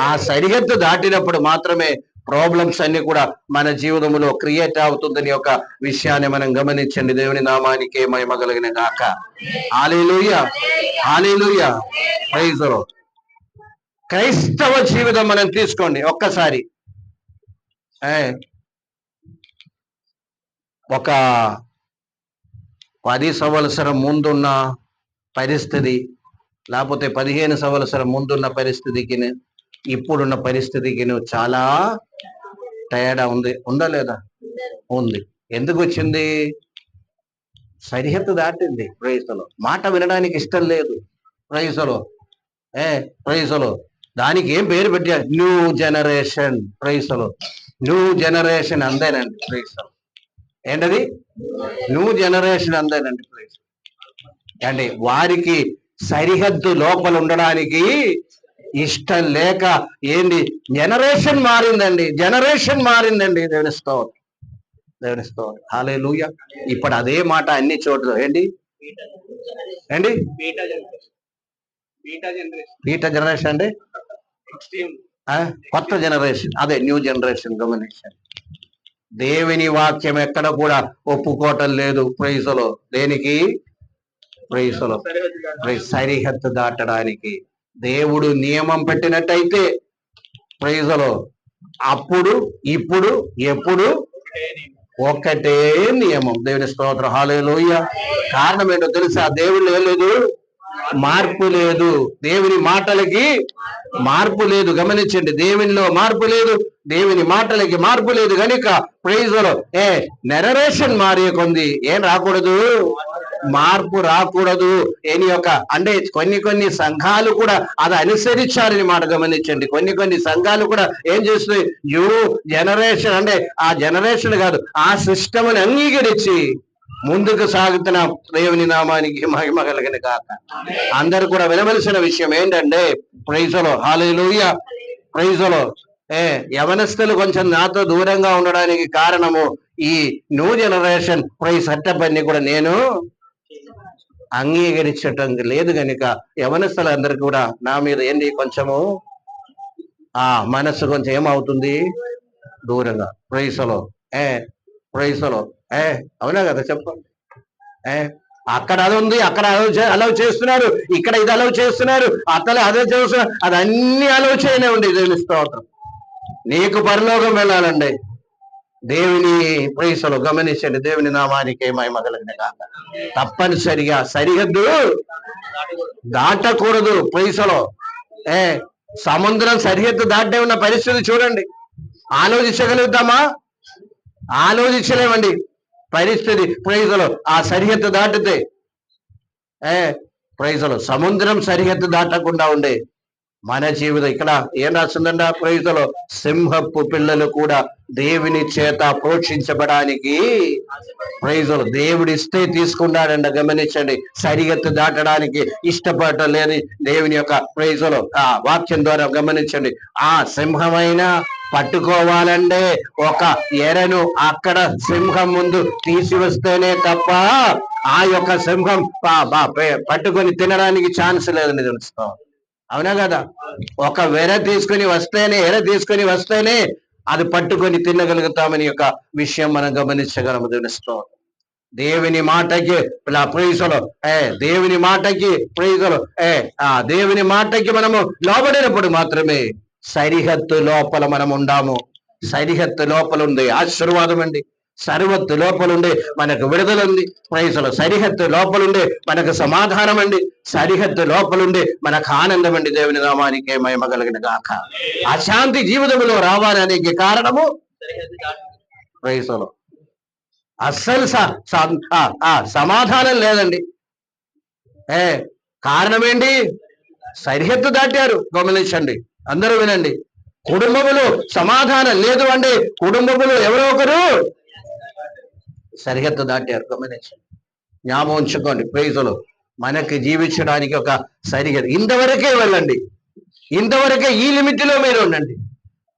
ఆ సరిహద్దు దాటినప్పుడు మాత్రమే ప్రాబ్లమ్స్ అన్ని కూడా మన జీవితంలో క్రియేట్ అవుతుందని ఒక విషయాన్ని మనం గమనించండి. దేవుని నామానికి మహిమ కలిగిన గాక. Hallelujah, hallelujah. Praise the Lord. క్రైస్తవ జీవితం మనం తీసుకోండి ఒక్కసారి. ఒక 10 సంవత్సరం ముందున్న పరిస్థితి, లేకపోతే 15 సంవత్సరం ముందున్న పరిస్థితికి ఇప్పుడున్న పరిస్థితికి చాలా తేడా ఉంది. ఉందా లేదా? ఉంది. ఎందుకు వచ్చింది? సరిహద్దు దాటింది. ప్రైజ్లో మాట వినడానికి ఇష్టం లేదు. ప్రైజ్లో ప్రైజ్లో దానికి ఏం పేరు పెట్టారు? New generation. ప్రైజ్లో న్యూ జనరేషన్ అందేనండి. ప్రైజ్లో ఏంటది? New generation అందేనండి. ప్రైజ్ అంటే వారికి సరిహద్దు లోపల ఉండడానికి ఇష్టం లేక ఏంది, జనరేషన్ మారిందండి. జనరేషన్ మారిందండి. దేవుని స్తోత్రం, దేవుని స్తోత్రం, హల్లెలూయా. ఇప్పుడు అదే మాట అన్ని చోట్ల ఏంటి బీటా జనరేషన్ అంటే కొత్త జనరేషన్, అదే న్యూ జనరేషన్. గమనించండి, దేవుని వాక్యం ఎక్కడ కూడా ఒప్పుకోవటం లేదు. ప్రైజ్లో దేనికి? ప్రైజ్లో సరిహద్దు దాటడానికి దేవుడు నియమం పెట్టినట్టయితే ప్రైజ్లో అప్పుడు ఇప్పుడు ఎప్పుడు ఒక్కటే నియమం. దేవుని స్తోత్రం, హల్లెలూయా. కారణం ఏంటో తెలుసా? దేవుళ్ళు ఏం లేదు, మార్పు లేదు. దేవుని మాటలకి మార్పు లేదు. గమనించండి, దేవునిలో మార్పు లేదు, దేవుని మాటలకి మార్పు లేదు. కనుక ప్రైజ్లో జనరేషన్ మారే కొంది ఏం రాకూడదు, మార్పు రాకూడదు. ఏని యొక్క అంటే కొన్ని సంఘాలు కూడా అది అనుసరించారని మాట గమనించండి. కొన్ని సంఘాలు కూడా ఏం చేస్తున్నాయి, న్యూ జనరేషన్ అంటే ఆ జనరేషన్ కాదు, ఆ సిస్టమ్ని అంగీకరించి ముందుకు సాగుతున్న దేవుని నామానికి మహిమ కలిగిన గాక. అందరూ కూడా వినవలసిన విషయం ఏంటంటే ప్రైజ్లో, హల్లెలూయా, ప్రైజ్లో యవనస్తులు కొంచెం నాతో దూరంగా ఉండడానికి కారణము ఈ న్యూ జనరేషన్ ప్రైజ్ సెటప్ అన్ని కూడా నేను అంగీకరించటం లేదు. కనుక యవనస్తులందరూ కూడా నా మీద ఏంటి కొంచెము మనస్సు కొంచెం ఏమవుతుంది, దూరంగా. ప్రైజ్లో ప్రైజ్లో అవునా కదా? చెప్పండి. అక్కడ అది ఉంది, అక్కడ అలవ్ చేస్తున్నారు, ఇక్కడ ఇది అలవ్ చేస్తున్నారు, అతను అదే చేస్తున్నారు, అది అన్ని అలవ్ చేయనే ఉంది. దేవుని స్తోత్రం. నీకు పరలోకం వెళ్ళాలండి. దేవుని ప్రైజ్లో గమనించండి, దేవుని నామానికి మహిమ కలిగిన గాక. తప్పనిసరిగా సరిహద్దు దాటకూడదు. ప్రైజ్లో సముద్రం సరిహద్దు దాటే ఉన్న పరిస్థితి చూడండి. ఆలోచించగలుగుతామా? ఆలోచించలేమండి పరిస్థితి. ప్రైజ్లో ఆ సరిహద్దు దాటితే ప్రైజ్లో సముద్రం సరిహద్దు దాటకుండా ఉండే మన జీవితం ఇక్కడ ఏం రాస్తుందంట ప్రైజులో, సింహపు పిల్లలు కూడా దేవుని చేత పోషించబడానికి ప్రైజులు దేవుడు ఇస్తే తీసుకున్నాడంట. గమనించండి, సరిహద్దు దాటడానికి ఇష్టపడలేదు దేవుని యొక్క ప్రైజులు ఆ వాక్యం ద్వారా గమనించండి. ఆ సింహమైన పట్టుకోవాలంటే ఒక ఎరను అక్కడ సింహం ముందు తీసివస్తేనే తప్ప ఆ యొక్క సింహం పట్టుకొని తినడానికి ఛాన్స్ లేదని తెలుస్తాం. అవునా కదా? ఒక ఎర తీసుకుని వస్తేనే అది పట్టుకొని తినగలుగుతామని యొక్క విషయం మనం గమనించగలము. తెలుస్తాం దేవుని మాటకి ప్రైజులు దేవుని మాటకి ప్రైజులు దేవుని మాటకి మనము లోబడినప్పుడు మాత్రమే సరిహద్దు లోపల మనం ఉండాము. సరిహద్దు లోపల ఉంది ఆశీర్వాదం అండి, సరిహద్దు లోపలుండే మనకు విడుదల ఉంది ప్రైజులు, సరిహద్దు లోపలుండే మనకు సమాధానం అండి, సరిహద్దు లోపలుండే మనకు ఆనందం అండి. దేవుని నామానికే మహిమ కలుగును గాక. అశాంతి జీవితంలో రావాలనేకి కారణము ప్రైజులు, అస్సలు సమాధానం లేదండి. కారణం ఏంటి? సరిహద్దు దాటారు. గమనించండి, అందరూ వినండి. కుటుంబములు సమాధానం లేదు అంటే కుటుంబములు ఎవరో ఒకరు సరిహద్దు దాటారు. గమనించండి, జ్ఞాపకం ఉంచుకోండి. ప్రైజులు, మనకి జీవించడానికి ఒక సరిహద్దు, ఇంతవరకే వెళ్ళండి, ఇంతవరకే ఈ లిమిట్ లో మీరు ఉండండి,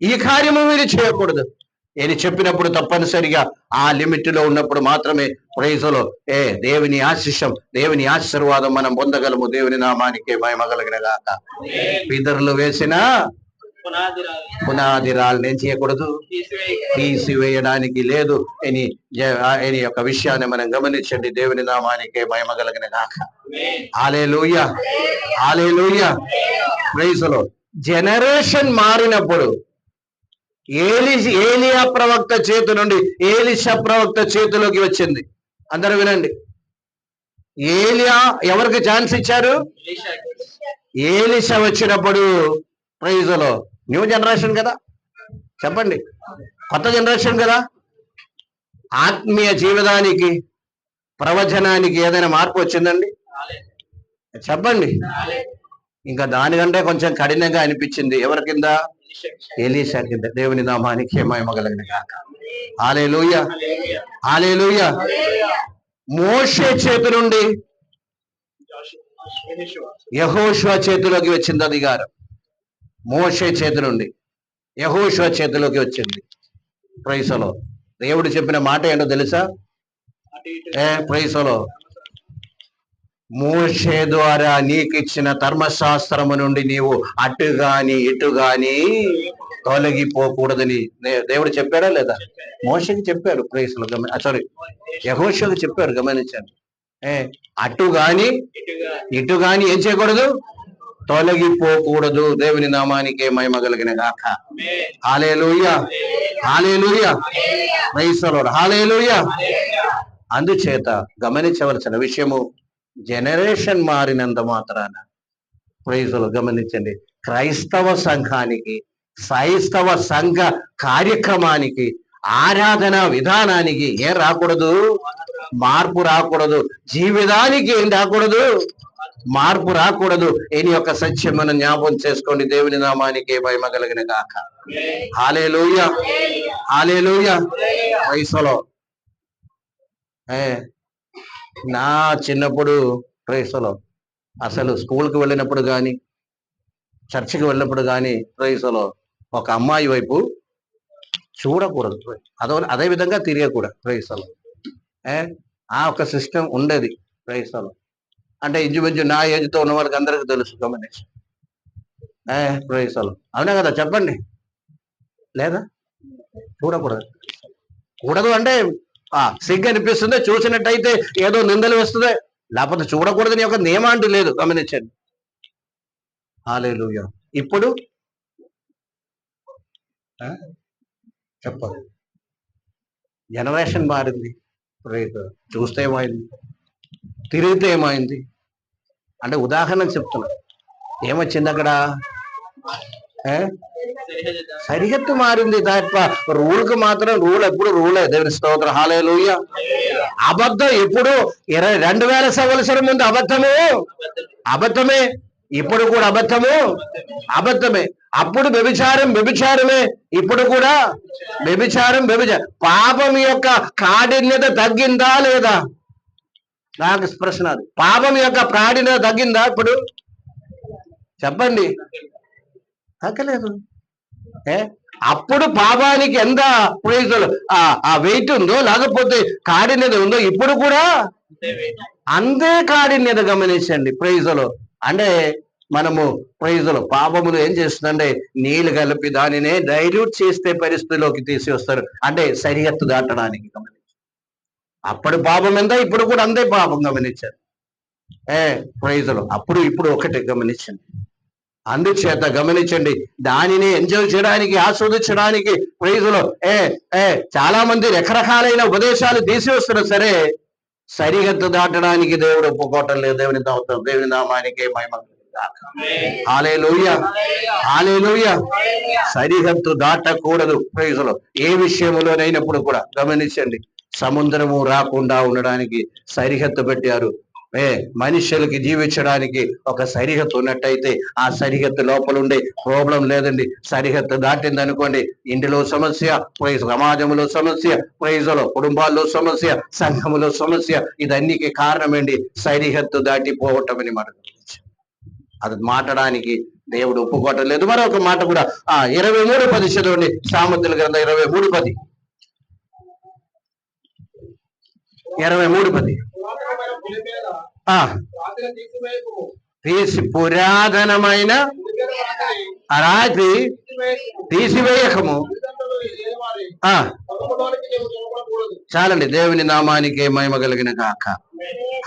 ఈ కార్యము మీరు చేయకూడదు అని చెప్పినప్పుడు తప్పనిసరిగా ఆ లిమిట్ లో ఉన్నప్పుడు మాత్రమే ప్రైజులు దేవుని ఆశీస్సం, దేవుని ఆశీర్వాదం మనం పొందగలము. దేవుని నామానికి మహిమ కలుగును గాక. పితరులు వేసిన పునాది రాళ్ళని ఏం చేయకూడదు, తీసివేయడానికి లేదు అని యొక్క విషయాన్ని మనం గమనించండి. దేవుని నామానికి మహిమ కలుగును గాక. హల్లెలూయా, హల్లెలూయా. ప్రైజులు, జనరేషన్ మారినప్పుడు ఏలియా ప్రవక్త చేతి నుండి ఏలీషా ప్రవక్త చేతిలోకి వచ్చింది. అందరూ వినండి, ఏలియా ఎవరికి ఛాన్స్ ఇచ్చారు? ఏలీషా వచ్చినప్పుడు ప్రైజులో న్యూ జనరేషన్ కదా, చెప్పండి, కొత్త జనరేషన్ కదా. ఆత్మీయ జీవితానికి ప్రవచనానికి ఏదైనా మార్పు వచ్చిందండి? చెప్పండి. ఇంకా దానికంటే కొంచెం కఠినంగా అనిపించింది. ఎవరి కింద? ఎలీషా కింద. దేవుని నామానికి మహిమ కలుగును గాక. హల్లెలూయా, హల్లెలూయా. మోషే చేతి నుండి యెహోషువ చేతిలోకి వచ్చింది అధికారం. మోషే చేతి నుండి యెహోషువ చేతిలోకి వచ్చింది. ప్రైజులో దేవుడు చెప్పిన మాట ఏంటో తెలుసా? ప్రైజులో, మోషే ద్వారా నీకు ఇచ్చిన ధర్మశాస్త్రము నుండి నీవు అటు గాని ఇటు గాని తొలగిపోకూడదని దేవుడు చెప్పాడా లేదా? మోషేకి చెప్పారు. ప్రైజులో సారీ, యెహోషువకు చెప్పారు. గమనించండి, అటు గాని ఇటు గాని ఏం చేయకూడదు, తొలగిపోకూడదు. దేవుని నామానికే మహిమ కలుగును గాక. హల్లెలూయా, హల్లెలూయా. ప్రైజులో హల్లెలూయా. అందుచేత గమనించవలసిన విషయము, జనరేషన్ మారినంత మాత్రాన ప్రైజులు గమనించండి, క్రైస్తవ సంఘానికి, క్రైస్తవ సంఘ కార్యక్రమానికి, ఆరాధన విధానానికి ఏం రాకూడదు? మార్పు రాకూడదు. జీవితానికి ఏం రాకూడదు? మార్పు రాకూడదు. ఈయన యొక్క సత్యం మనం జ్ఞాపకం చేసుకోండి. దేవుని నామానికి మహిమ కలుగును గాక. హల్లెలూయా, హల్లెలూయా. ప్రైజులో నా చిన్నప్పుడు ప్రైజులో అసలు స్కూల్కి వెళ్ళినప్పుడు కానీ చర్చికి వెళ్ళినప్పుడు కానీ ప్రైజులో ఒక అమ్మాయి వైపు చూడకూడదు. అదే విధంగా తిరగకూడదు. ప్రైజులో ఆ ఒక సిస్టమ్ ఉండేది. ప్రైజులో అంటే ఇంచుమించు నా ఏజ్తో ఉన్న వాళ్ళకి అందరికీ తెలుసు. గమనించి ప్రైజులో, అవునా కదా? చెప్పండి. లేదా? చూడకూడదు. కూడదు అంటే సిగ్గు అనిపిస్తుంది, చూసినట్టయితే ఏదో నిందలు వస్తుంది, లేకపోతే చూడకూడదని ఒక నియమం అంటూ లేదు. గమనించండి. హల్లెలూయా. ఇప్పుడు చెప్పదు, జనరేషన్ మారింది. చూస్తే ఏమైంది, తిరిగితే ఏమైంది అంటే ఉదాహరణ చెప్తున్నా. ఏమొచ్చింది అక్కడ? సరిహద్దు మారింది తప్ప రూల్కి మాత్రం రూల్ ఎప్పుడు రూలే. దేవుని స్తోత్రం. హల్లెలూయా. అబద్ధం ఎప్పుడు 2000 సంవత్సరం ముందు అబద్ధమే. ఇప్పుడు కూడా అబద్ధమే. అప్పుడు వ్యభిచారమే, ఇప్పుడు కూడా వ్యభిచారం. పాపం యొక్క కాఠిన్యత తగ్గిందా లేదా? నాకు ప్రశ్న అది. పాపం యొక్క కాఠిన్యత తగ్గిందా ఇప్పుడు? చెప్పండి. తగ్గలేదు. అప్పుడు పాపానికి ఎంత ప్రైజులు ఆ వెయిట్ ఉందో, లేకపోతే కాఠిన్యత ఉందో, ఇప్పుడు కూడా అంతే కాఠిన్యత. గమనించండి ప్రైజులు. అంటే మనము ప్రైజులు పాపములు ఏం చేస్తుందంటే నీళ్లు కలిపి దానినే డైల్యూట్ చేస్తే పరిస్థితిలోకి తీసివస్తారు. అంటే సరిహద్దు దాటడానికి. గమనించండి, అప్పుడు పాపం ఎంత, ఇప్పుడు కూడా అంతే పాపం. గమనించండి ప్రైజులు. అప్పుడు ఇప్పుడు ఒకటి. గమనించండి. అందుచేత గమనించండి, దానిని ఎంజాయ్ చేయడానికి, ఆస్వాదించడానికి ప్రైజులు చాలా మంది రకరకాలైన ఉపదేశాలు తీసివస్తున్నా సరే సరిహద్దు దాటడానికి దేవుడు ఒప్పుకోవటం లేదు. దేవుని నామానికి మహిమ. హల్లెలూయా, హల్లెలూయా. సరిహద్దు దాటకూడదు ప్రైజులు. ఏ విషయంలోనైనప్పుడు కూడా. గమనించండి, సముద్రము రాకుండా ఉండడానికి సరిహద్దు పెట్టారు. మనుషులకి జీవించడానికి ఒక సరిహద్దు ఉన్నట్టయితే ఆ సరిహద్దు లోపల ఉండే ప్రాబ్లం లేదండి. సరిహద్దు దాటింది అనుకోండి, ఇంటిలో సమస్య, సమాజంలో సమస్య, ప్రైజులో కుటుంబాల్లో సమస్య, సంఘములో సమస్య. ఇదన్నికి కారణం ఏంటి? సరిహద్దు దాటిపోవటం అని మనకు అది మాట్లాడడానికి దేవుడు ఒప్పుకోవటం లేదు. మరొక మాట కూడా 23:10 చదవండి. సామెతల గ్రంథం 23:10. 23:10. పురాతనమైన రాత్రి తీసివేయకము. చాలండి. దేవుని నామానికి మహిమ కలిగిన గాక.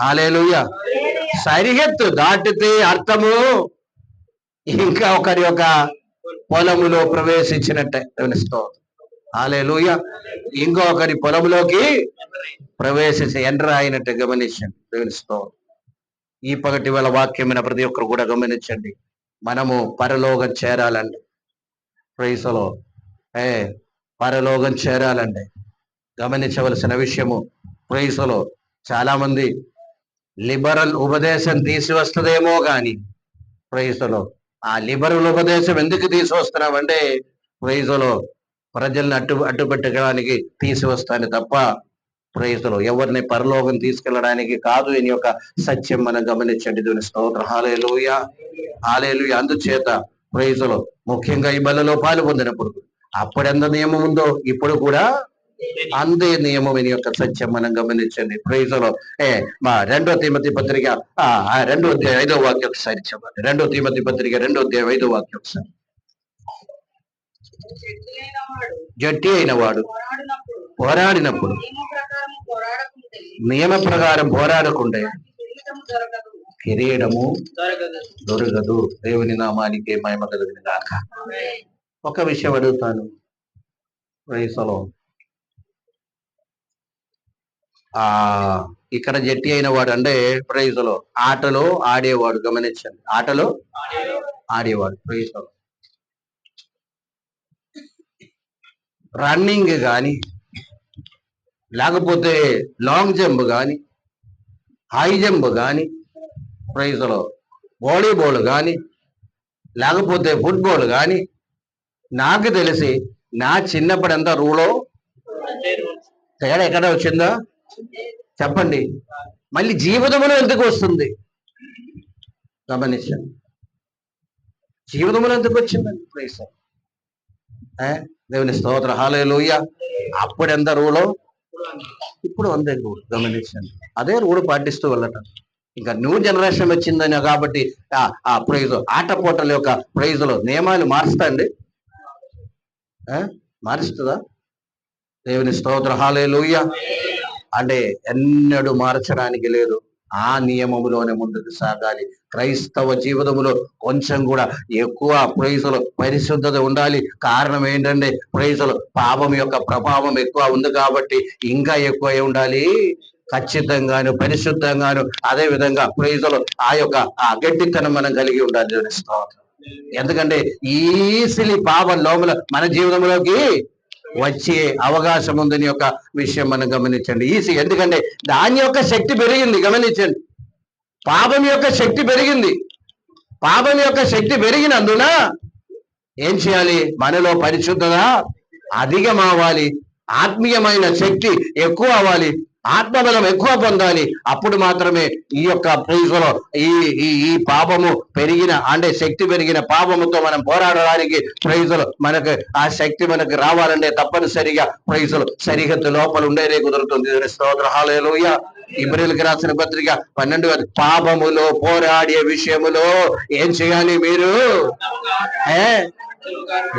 హల్లెలూయా. సరిహద్దు దాటితే అర్థము ఇంకా ఒకరి యొక్క పొలములో ప్రవేశించినట్టే. హల్లెలూయా. ఇంకొకరి పొలంలోకి ప్రవేశించి ఎంటర్ అయినట్టు. గమనించండి. దేవుని స్తోత్రం. ఈ పగటి వేళ వాక్యమైన ప్రతి ఒక్కరు కూడా గమనించండి. మనము పరలోకం చేరాలండి. ప్రైజులో పరలోకం చేరాలండి. గమనించవలసిన విషయము ప్రైజులో చాలా మంది లిబరల్ ఉపదేశం తీసివస్తుందేమో గాని ప్రైజులో ఆ లిబరల్ ఉపదేశం ఎందుకు తీసివస్తున్నామంటే ప్రైజులో ప్రజల్ని అడ్డుపెట్టడానికి తీసివస్తాను తప్ప ప్రైజులో ఎవరిని పరలోకం తీసుకెళ్ళడానికి కాదు. దీని యొక్క సత్యం మనం గమనించండి. దేవుని స్తోత్రం. హల్లెలూయా, హల్లెలూయా. అందుచేత ప్రైజులో ముఖ్యంగా ఈ బలలో పాలు పొందినప్పుడు అప్పుడెంత నియమం ఉందో ఇప్పుడు కూడా అందే నియమం. దీని యొక్క సత్యం మనం గమనించండి. ప్రైజులో మా 2వ తిమోతి పత్రిక 2వ అధ్యాయం 5వ వాక్యం ఒకసారి చెప్పండి. 2వ తిమోతి పత్రిక 2వ అధ్యాయం 5వ వాక్యం ఒకసారి. జట్టి అయిన వాడు పోరాడినప్పుడు నియమ ప్రకారం పోరాడకుంటే కిరీటము దొరకదు. దేవుని నామానికి మహిమ కలుగును గాక. ఒక విషయం అడుగుతాను. ప్రైజులో ఇక్కడ జట్టి అయిన వాడు అంటే ప్రైజులో ఆటలో ఆడేవాడు. గమనించండి, ఆటలో ఆడేవాడు. ప్రైజులో రన్నింగ్ కానీ, లేకపోతే లాంగ్ జంప్ కానీ, హై జంప్ కానీ, ప్రైజులో వాలీబాల్ కానీ, లేకపోతే ఫుట్బాల్ కానీ, నాకు తెలిసి నా చిన్నప్పుడంతా రూలో తేడా ఎక్కడ వచ్చిందా చెప్పండి. మళ్ళీ జీవితంలో ఎందుకు వస్తుంది? గమనించండి, జీవితంలో ఎందుకు వచ్చిందండి ప్రైజ్. దేవుని స్తోత్రం. హల్లెలూయా. అప్పుడు ఎంత రూలో ఇప్పుడు అంతే రూల్. గమనించండి, అదే రూల్ పాటిస్తూ వెళ్ళటం. ఇంకా న్యూ జనరేషన్ వచ్చిందని కాబట్టి ఆ ప్రైజ్ ఆటపోటల యొక్క ప్రైజులో నియమాలు మారుస్తాండి. మారుస్తుందా? దేవుని స్తోత్రం. హల్లెలూయా. అంటే ఎన్నడూ మార్చడానికి లేదు. ఆ నియమములోనే ముందుకు సాగాలి. క్రైస్తవ జీవితంలో కొంచెం కూడా ఎక్కువ ప్రైజులు పరిశుద్ధత ఉండాలి. కారణం ఏంటంటే ప్రైజులు పాపం యొక్క ప్రభావం ఎక్కువ ఉంది కాబట్టి ఇంకా ఎక్కువ ఉండాలి. ఖచ్చితంగాను పరిశుద్ధంగాను అదే విధంగా ప్రైజులు ఆ గట్టితనం మనం కలిగి ఉండాలి. దేవుని స్తోత్రం. ఎందుకంటే ఈసిలి పాపం లోపల మన జీవితంలోకి వచ్చే అవకాశం ఉందని యొక్క విషయం మనం గమనించండి. ఈజీ. ఎందుకంటే దాని యొక్క శక్తి పెరిగింది. గమనించండి, పాపం యొక్క శక్తి పెరిగింది. పాపం యొక్క శక్తి పెరిగినందున ఏం చేయాలి? మనలో పరిశుద్ధత అధికం అవ్వాలి, ఆత్మీయమైన శక్తి ఎక్కువ అవ్వాలి, ఆత్మబలం ఎక్కువ పొందాలి. అప్పుడు మాత్రమే ఈ యొక్క ప్రైజులో ఈ ఈ పాపము పెరిగిన అంటే శక్తి పెరిగిన పాపముతో మనం పోరాడడానికి ప్రైజులు మనకు ఆ శక్తి మనకు రావాలంటే తప్పనిసరిగా ప్రైజులు సరిహద్దు లోపల ఉండేదే కుదురుతుంది. స్తోత్రం, హల్లెలూయా. ఇబ్రాయీయులకు రాసిన పత్రిక 12 పాపములో పోరాడే విషయములో ఏం చేయాలి? మీరు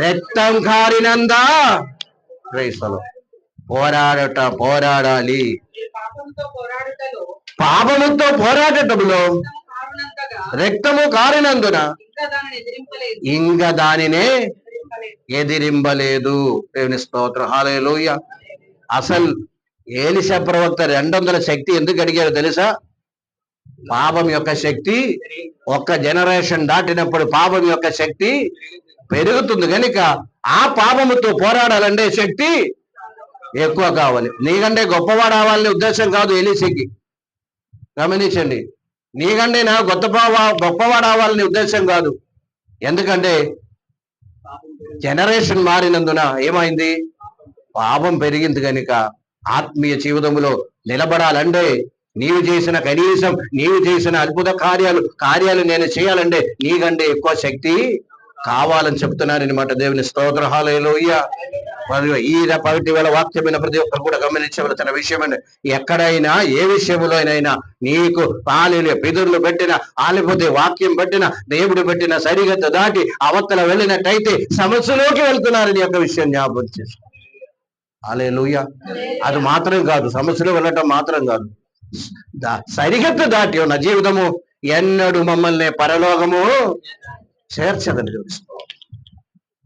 రక్తం కారినందా ప్రైజులు పోరాడాలి. పాపముతో పోరాడటంలో రక్తము కారినందున ఇంకా దానినే ఎదిరింపలేదు. దేవుని స్తోత్రం, హల్లెలూయా. అసలు ఏలీషా ప్రవక్త 200 శక్తి ఎందుకు అడిగారు తెలుసా? పాపం యొక్క శక్తి ఒక్క జనరేషన్ దాటినప్పుడు పాపం యొక్క శక్తి పెరుగుతుంది కనుక ఆ పాపముతో పోరాడాలంటే శక్తి ఎక్కువ కావాలి. నీకంటే గొప్పవాడు అవ్వాలనే ఉద్దేశం కాదు ఎలీషాకి, గమనించండి. నీకంటే నా గొప్పవాడు అవ్వాలనే ఉద్దేశం కాదు. ఎందుకంటే జనరేషన్ మారినందున ఏమైంది? పాపం పెరిగింది కనుక ఆత్మీయ జీవితంలో నిలబడాలంటే నీవు చేసిన అద్భుత కార్యాలు నేను చేయాలంటే నీకంటే ఎక్కువ శక్తి కావాలని చెప్తున్నాను అనమాట. దేవుని స్తోత్రం, హల్లెలూయా. ఈ పగటి వేళ వాక్యమైన ప్రతి ఒక్కరు కూడా గమనించవలసిన విషయం, ఎక్కడైనా ఏ విషయంలోనైనా నీకు పిదుర్లు పెట్టిన ఆలిపోతే వాక్యం పెట్టిన దేవుడు పెట్టిన సరిహద్దు దాటి అవతల వెళ్ళినట్టయితే సమస్యలోకి వెళ్తున్నారని యొక్క విషయం జ్ఞాపకం చేసుకో. హల్లెలూయా. అది మాత్రం కాదు, సమస్యలో వెళ్ళటం మాత్రం కాదు, సరిహద్దు దాటి ఉన్న జీవితము ఎన్నడూ మమ్మల్ని పరలోకము చేర్చదని తెలుసుకో.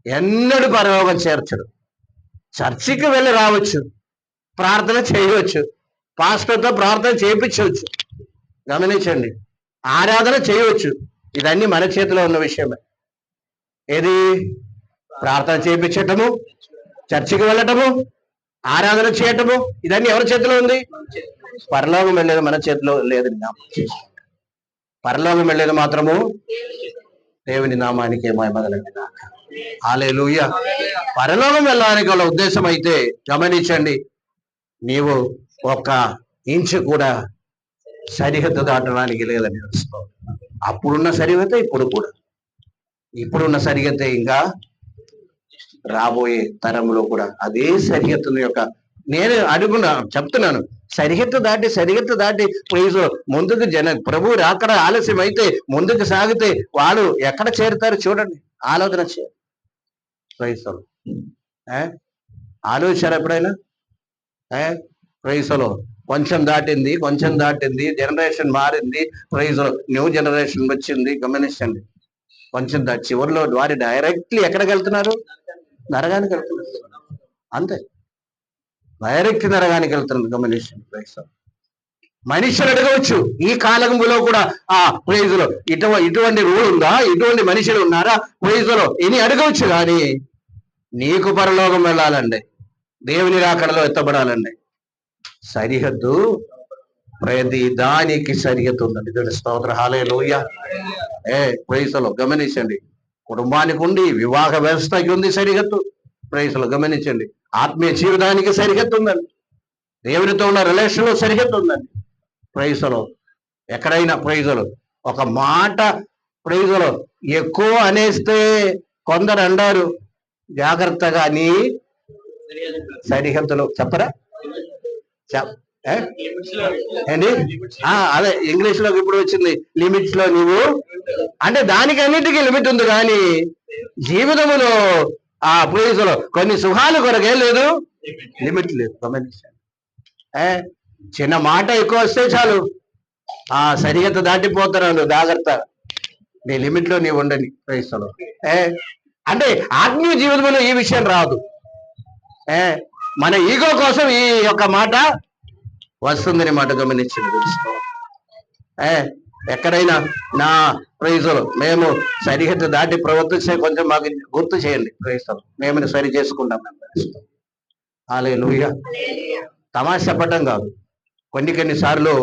ఎన్నడూ పరలోకం చేర్చడు. చర్చికి వెళ్ళి రావచ్చు, ప్రార్థన చేయవచ్చు, పాస్టర్తో ప్రార్థన చేయించవచ్చు, గమనించండి, ఆరాధన చేయవచ్చు. ఇదన్నీ మన చేతిలో ఉన్న విషయమే. ఏది? ప్రార్థన చేయించటము, చర్చికి వెళ్ళటము, ఆరాధన చేయటము, ఇదన్నీ ఎవరి చేతిలో ఉంది? పరలోకం వెళ్ళేది మన చేతిలో లేదు. పరలోకం వెళ్ళేది మాత్రము దేవుని నామానికి మహిమ కలుగును గాక. హల్లెలూయా. పరలోకం వెళ్ళడానికి వాళ్ళ ఉద్దేశం అయితే గమనించండి, నీవు ఒక్క ఇంచు కూడా సరిహద్దు దాటడానికి లేదని తెలుసుకో. అప్పుడున్న సరిహద్దు ఇప్పుడున్న సరిహద్దు ఇంకా రాబోయే తరంలో కూడా అదే సరిహద్దు యొక్క నేను చెప్తున్నాను. సరిహద్దు దాటి ప్రైజ్ ముందుకు ప్రభు అక్కడ ఆలస్యం అయితే ముందుకు సాగితే వాళ్ళు ఎక్కడ చేరుతారు చూడండి. ఆలోచన చేయాలి. ప్రైజ్ ఆలోచించారు ఎప్పుడైనా? ప్రైజ్లో కొంచెం దాటింది, జనరేషన్ మారింది, ప్రైజ్లో న్యూ జనరేషన్ వచ్చింది. గమనించండి, కొంచెం చివరిలో వారి డైరెక్ట్లీ ఎక్కడికి వెళ్తున్నారు? నరకానికి వెళ్తున్నారు. అంతే, డైరెక్ట్ నరకానికి వెళ్తున్నారు. గమనించండి. ప్రైజ్ మనుషులు అడగవచ్చు, ఈ కాలంలో కూడా ఆ ప్రైజ్లో ఇటువంటి రూల్ ఉందా, ఇటువంటి మనుషులు ఉన్నారా ప్రైజ్లో ఇని అడగవచ్చు. కానీ నీకు పరలోకం వెళ్ళాలండి, దేవుని రాకడలో ఎత్తబడాలండి, సరిహద్దు ప్రతి దానికి సరిహద్దు ఉందండి. దేవుని స్తోత్రం, హల్లెలూయా. ప్రైజ్లో గమనించండి, కుటుంబానికి ఉంది, వివాహ వ్యవస్థకి ఉంది సరిహద్దు. ప్రైజ్లో గమనించండి, ఆత్మీయ జీవితానికి సరిహద్దు ఉందండి, దేవునితో ఉన్న రిలేషన్లో సరిహద్దు ఉందండి. ప్రైజ్లో ఎక్కడైనా ప్రైజ్లో ఒక మాట ప్రైజ్లో ఎక్కువ అనేస్తే కొందరు అంటారు, జాగ్రత్తగా నీ సరిహద్దులో చెప్పరా? ఏంటి? అదే ఇంగ్లీష్ లోకి ఇప్పుడు వచ్చింది, లిమిట్స్ లో నీవు అంటే దానికి అన్నిటికీ లిమిట్ ఉంది. కానీ జీవితంలో ఆ ప్రైజ్లో కొన్ని సుఖాలు కొరకే లేదు, లిమిట్ లేదు. గమనించండి, చిన్న మాట ఎక్కువ వస్తే చాలు ఆ సరిహద్దు దాటిపోతున్నాను, జాగ్రత్త, నీ లిమిట్ లో నీవు ఉండండి. ప్రైజ్లో అంటే ఆత్మీయ జీవితంలో ఈ విషయం రాదు. మన ఈగో కోసం ఈ యొక్క మాట వస్తుందని మాట గమనించింది. తెలుసుకో, ఎక్కడైనా నా ప్రైజ్లో మేము సరిహద్దు దాటి ప్రవర్తించే కొంచెం మాకు గుర్తు చేయండి. ప్రైజ్లో మేము సరి చేసుకుంటాం. హల్లెలూయా. తమాషా చెప్పటం కాదు, కొన్ని సార్లు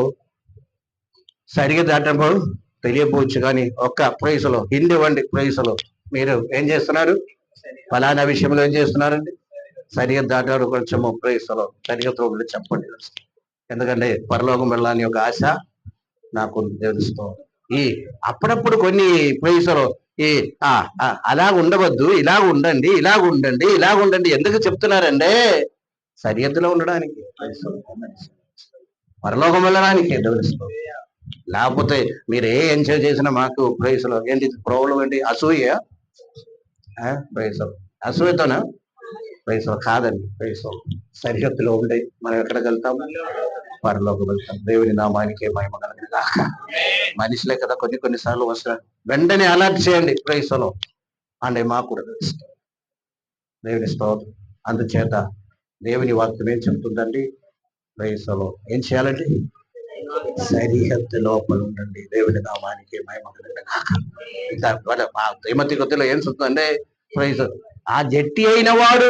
సరిహద్దు దాటప్పుడు తెలియపోవచ్చు కానీ ఒక్క ప్రైజ్లో హిందీ ఇవ్వండి. ప్రైజ్లో మీరు ఏం చేస్తున్నారు? ఫలానా విషయంలో ఏం చేస్తున్నారండి? సరిహద్దు దాటారు. కొంచెము ప్రైజ్లో సరిహద్దులో ఉండి చెప్పండి. ఎందుకంటే పరలోకం వెళ్ళాలని ఒక ఆశ నాకు తెలుస్తూ ఈ అప్పుడప్పుడు కొన్ని ప్రైజ్లో ఈ అలా ఉండవద్దు, ఇలాగ ఉండండి, ఇలాగ ఉండండి, ఇలాగ ఉండండి ఎందుకు చెప్తున్నారంటే సరిహద్దులో ఉండడానికి, పరలోకం వెళ్ళడానికి తెలుస్తూ. లేకపోతే మీరు ఏ ఎంజాయ్ చేసినా మాకు ప్రైజ్లో ఏంటి ప్రాబ్లం ఏంటి? అసూయ ప్రైజ్లో అసూయతోనా? ప్రైజ్లో కాదండి. ప్రైజ్లో సరిహద్దులో ఉండే మనం ఎక్కడికి వెళ్తాము? పరలోకం వెళ్తాం. దేవుని నామానికి మహిమ కలుగును గాక. మనిషిలే కదా కొన్నిసార్లు వస్తారు, వెంటనే అలర్ట్ చేయండి ప్రైజ్లో అంటే మాకు కూడా తెలుస్తుంది. దేవుని స్తోత్రం. అందుచేత దేవుని వాక్యం ఏం చెప్తుందండి? ప్రైజ్లో ఏం చేయాలండి? సరిహద్దు లోపల ఉండండి. దేవుని నామానికి మహిమ కలుగును గాక. తిమోతి కొద్దిలో ఏం చెప్తుందంటే ప్రైజ్ ఆ జట్టి అయిన వాడు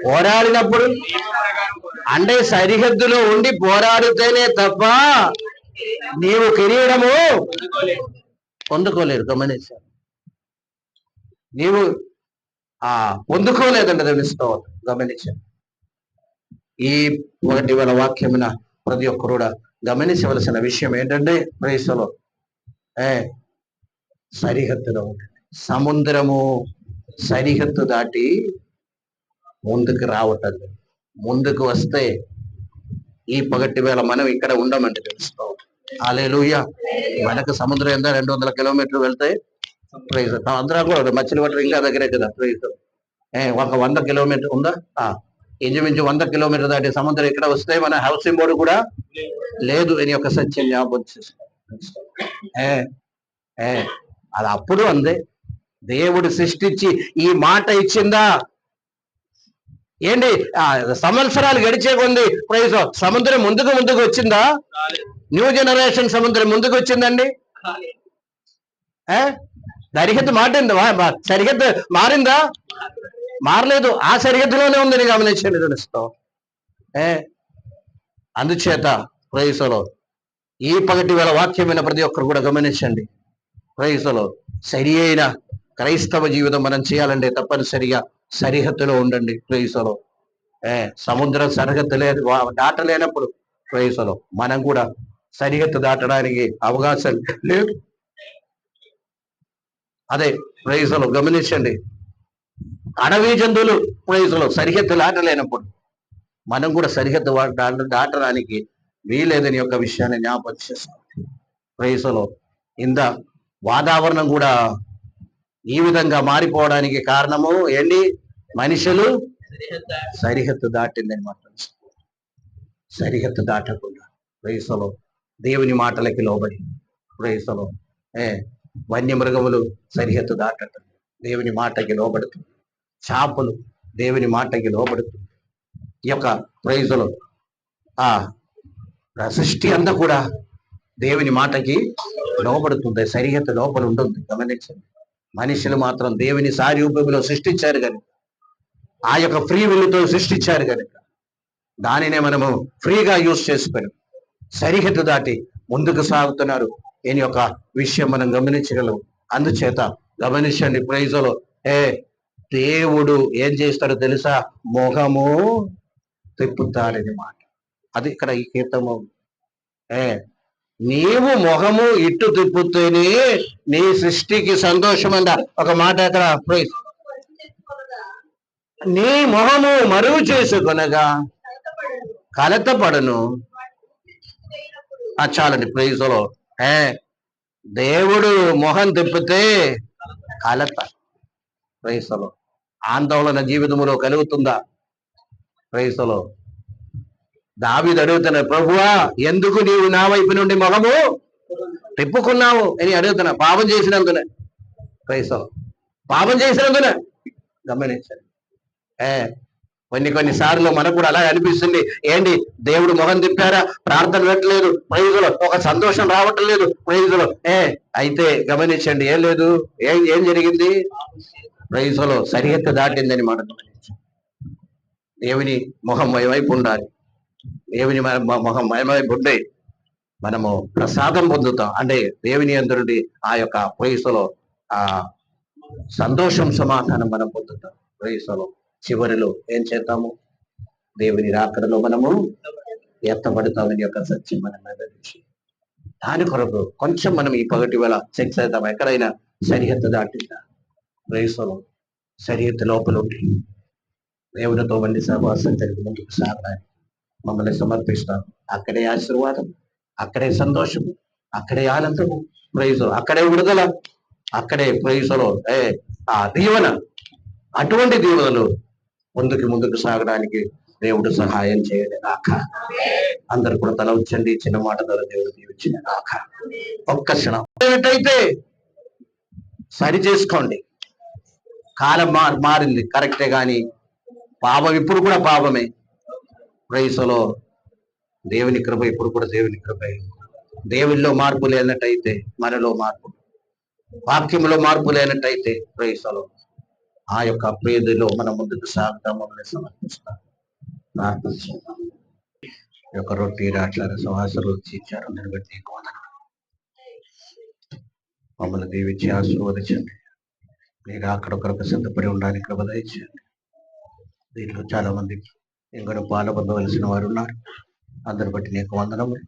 పోరాడినప్పుడు అంటే సరిహద్దులో ఉండి పోరాడితేనే తప్ప నీవు కిరీటము పొందుకోలేరు. గమనించాను, నీవు పొందుకోలేదంట తెలుసుకోవాలి. గమనించాను. ఈ 1 వాక్యమున ప్రతి ఒక్కరు కూడా గమనించవలసిన విషయం ఏంటంటే ప్రైజ్లో సరిహద్దులో ఉంటుంది. సముద్రము సరిహద్దు దాటి ముందుకు రావటం. ముందుకు వస్తే ఈ 1 వేళ మనం ఇక్కడ ఉండమంటే తెలుసుకోవాలి. హల్లెలూయా. మనకు సముద్రం ఎంత 200 కిలోమీటర్లు వెళ్తే ప్రైజ్ అందరం కూడా మచిలీపట్నం ఇంకా దగ్గరే కదా. ప్రైజ్ ఒక 100 కిలోమీటర్ ఉందా? ఇంచుమించు 100 కిలోమీటర్ దాటి సముద్రం ఇక్కడ వస్తే మన హౌసింగ్ బోర్డు కూడా లేదు అని ఒక సత్యం జ్ఞాపకం చేసుకోవాలి. అది అప్పుడు అందే దేవుడు సృష్టించి ఈ మాట ఇచ్చిందా ఏంటి? సంవత్సరాలు గడిచే కొంది ప్రైజ్ సముద్రం ముందుకు వచ్చిందా? న్యూ జనరేషన్ సముద్రం ముందుకు వచ్చిందండి. సరిహద్దు మారిందా? సరిహద్దు మారిందా? మారలేదు. ఆ సరిహద్దులోనే ఉందని గమనించండి. తెలుస్తాం. అందుచేత ప్రైజ్లో ఈ 1 వాక్యమైన ప్రతి ఒక్కరు కూడా గమనించండి. ప్రైజ్లో సరి అయిన క్రైస్తవ జీవితం మనం చేయాలంటే తప్పనిసరిగా సరిహద్దులో ఉండండి. ప్రైజ్లో సముద్రం సరిహద్దు లేదు, దాటలేనప్పుడు ప్రైజ్లో మనం కూడా సరిహద్దు దాటడానికి అవకాశం లేదు. అదే ప్రైజ్లో గమనించండి. అడవి జంతువులు ప్రైజ్లో సరిహద్దు దాటలేనప్పుడు మనం కూడా సరిహద్దు దాటడానికి వీలేదని యొక్క విషయాన్ని జ్ఞాపకం చేసుకోండి. ప్రైజ్లో ఇంత వాతావరణం కూడా ఈ విధంగా మారిపోవడానికి కారణము ఏంటి? మనుషులు సరిహద్దు దాటిందని మాట్లాడు. సరిహద్దు దాటకుండా ప్రైజ్లో దేవుని మాటలకి లోబడి ప్రైజ్లో వన్యమృగములు సరిహద్దు దాటడం దేవుని మాటకి లోబడుతుంది. చేపలు దేవుని మాటకి లోబడుతుంది. ఈ యొక్క ప్రైజ్లో సృష్టి అంతా కూడా దేవుని మాటకి లోబడుతుంది. సరిహద్దు లోపల ఉంటుంది. గమనించండి. మనుషులు మాత్రం దేవుని సారూప్యములో సృష్టించారు కనుక, ఆ యొక్క ఫ్రీ విల్లుతో సృష్టించారు కనుక దానినే మనము ఫ్రీగా యూజ్ చేసుకొని సరిహద్దు దాటి ముందుకు సాగుతున్నారు. దీని యొక్క విషయం మనం గమనించగలం. అందుచేత గమనించండి. ప్రైజ్లో దేవుడు ఏం చేస్తాడో తెలుసా? మొహము తిప్పుతాడని మాట. అది ఇక్కడ ఈ కీర్తము. నీవు మొహము ఇటు తిప్పుతేనే నీ సృష్టికి సంతోషం అంట. ఒక మాట అక్కడ ప్రైజ్. నీ మొహము మరుగు చేసుకొనగా కలతపడను. చాలండి. ప్రైజ్లో దేవుడు మొహం తిప్పితే కలత, ప్రైజ్లో ఆందోళన జీవితంలో కలుగుతుందా? ప్రైజ్లో దావీదు అడుగుతున్నాడు, ప్రభువా ఎందుకు నీవు నా వైపు నుండి మొహము తిప్పుకున్నావు అని అడుగుతున్నా. పాపం చేసినందున. ప్రైజ్లో పాపం చేసినందున. గమనించండి. కొన్ని సార్లు మనకు కూడా అలా అనిపిస్తుంది. ఏంటి దేవుడు మొహం తిప్పారా? ప్రార్థన పెట్టలేదు. ప్రైజ్లో ఒక సంతోషం రావటం లేదు. ప్రైజ్లో అయితే గమనించండి. ఏం లేదు. ఏం జరిగింది? ప్రైజ్లో సరిహద్దు దాటిందని మాట గమనించండి. దేవుని మొహం వైపు ఉండాలి. దేవుని మొహం వైపు ఉండే మనము ప్రసాదం పొందుతాం. అంటే దేవుని యందు నుండి ఆ యొక్క ప్రైస్లో ఆ సంతోషం సమాధానం మనం పొందుతాం. ప్రైస్లో చివరిలో ఏం చేద్దాము? దేవుని రాకడలో మనము ఎత్తబడతామని యొక్క సత్యం మనం మెదడించి దాని కొరకు కొంచెం మనం ఈ పగటి వేళ చెక్ చేద్దాం. ఎక్కడైనా సరిహద్దు దాటిందా? ప్రైస్లో సరిహద్దు లోపల ఉండి దేవునితో మళ్ళీ సహవాసం జరిగి ముందుకు సాగడానికి మమ్మల్ని సమర్పిస్తాం. అక్కడే ఆశీర్వాదం, అక్కడే సంతోషం, అక్కడే ఆనందము, ప్రైజు అక్కడే విడుదల, అక్కడే ప్రైజులో ఆ దీవెన. అటువంటి దీవెనలు ముందుకు సాగడానికి దేవుడు సహాయం చేయడం కాక. అందరు కూడా తల ఉంచండి. చిన్న మాట ద్వారా దేవుడు దీవించిన కాక. ఒక్క క్షణం ఏమిటైతే సరి చేసుకోండి. కాలం మారింది కరెక్టే, కానీ పాపం ఇప్పుడు కూడా పాపమే. ప్రైస్లో దేవుని కృప ఇప్పుడు కూడా దేవుని కృప. దేవుల్లో మార్పు లేనట్టయితే మనలో మార్పు, వాక్యంలో మార్పు లేనట్టయితే ప్రైస్లో ఆ యొక్క ప్రేదిలో మనం ముందుకు సాగుతాం. మమ్మల్ని సమర్పిస్తాం. ప్రార్థిస్తున్నాం. ఈ యొక్క రొట్టి రాట్ల సమాసలు ఇచ్చారు. అందరిని బట్టి మమ్మల్ని దీవించి ఆశీర్వదించండి. మీరు అక్కడొకరొక సిద్ధపడి ఉండడానికి కృప దయచేయండి. దీంట్లో చాలా మంది ఇంకా పాల్గొనవలసిన వారు ఉన్నారు. అందరి బట్టి నీకు వందనములు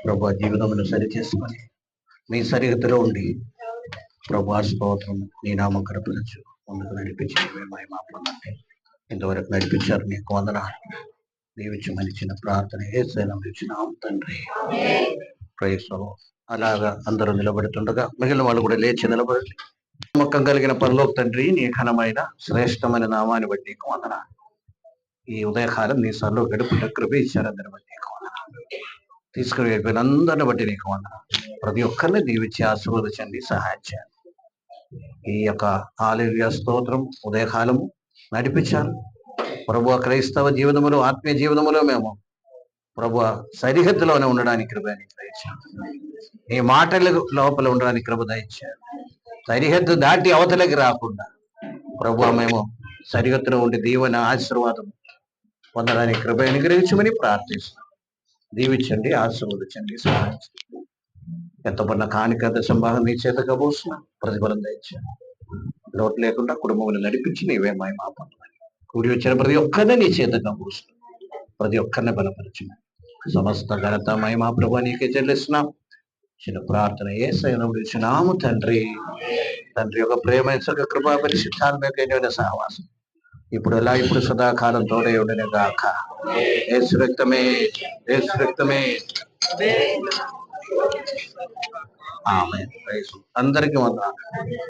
ప్రభు. జీవితమును సరి చేసుకొని మీ సరిహద్దులో ఉండి ప్రభు స్తోత్రం నీ నామం కనపరచు ముందుకు నడిపించి మా పొందండి. ఇంతవరకు నడిపించారు. నీకు వందనాలు. దీవించమని చిన్న ప్రార్థన యేసయ్య ఇచ్చినాం తండ్రి. ప్రైస్లో అలాగా అందరూ నిలబడుతుండగా మిగిలిన వాళ్ళు కూడా లేచి నిలబడి నమ్మకం కలిగిన పరలోక తండ్రి, నీ ఘనమైన శ్రేష్టమైన నామాన్ని బట్టి నీకు వందనాలు. ఈ ఉదయకాలం నీ సర్లో గడుపుట కృప ఇచ్చారు. అందరిని బట్టి నీకు వందనాలు. తీసుకుని అందరిని బట్టి నీకు వందనాలు. ప్రతి ఒక్కరిని దీవించి ఆశీర్వదించండి, సహాయం చేయండి. ఈ యొక్క హల్లెలూయా స్తోత్రం ఉదయకాలము నడిపించారు ప్రభు. క్రైస్తవ జీవితములో, ఆత్మీయ జీవితములో మేము ప్రభు సరిహద్దులోనే ఉండడానికి కృప దయచేయండి. నీ మాటల లోపల ఉండడానికి కృప దయచేయండి. సరిహద్దు దాటి అవతలకి రాకుండా ప్రభు మేము సరిహద్దులో ఉండి దీవెన ఆశీర్వాదం పొందడానికి కృప అనుగ్రహించమని ప్రార్థిస్తున్నాం. దీవించండి, ఆశీర్వదించండి, సహాయం చేయండి. ఎంతపడిన కానికంత సంభాగం నీ చేత కబోస్తున్నాం. ప్రతిఫలం దయచేయండి. లోటు లేకుండా కుటుంబం నడిపించి నీవే మా పొందమని కూడి వచ్చిన ప్రతి ఒక్కరిని నీ చేత కబోస్తున్నాం. ప్రతి ఒక్కరిని బలపరచమని సమస్త ఘనత మహిమ ప్రభు నీకే చెల్లిస్తున్నాం. చిన్న ప్రార్థన యేసయ్య నామమున తండ్రి. తండ్రి యొక్క ప్రేమ, కృపా, పరిశుద్ధాత్మకమైన సహవాసం ఇప్పుడు ఎలా ఇప్పుడు సదాకాలం తోడే ఉండనే గాక. యేసు రక్తమే, యేసు రక్తమే. ఆమేన్. అందరికీ వందనాలు.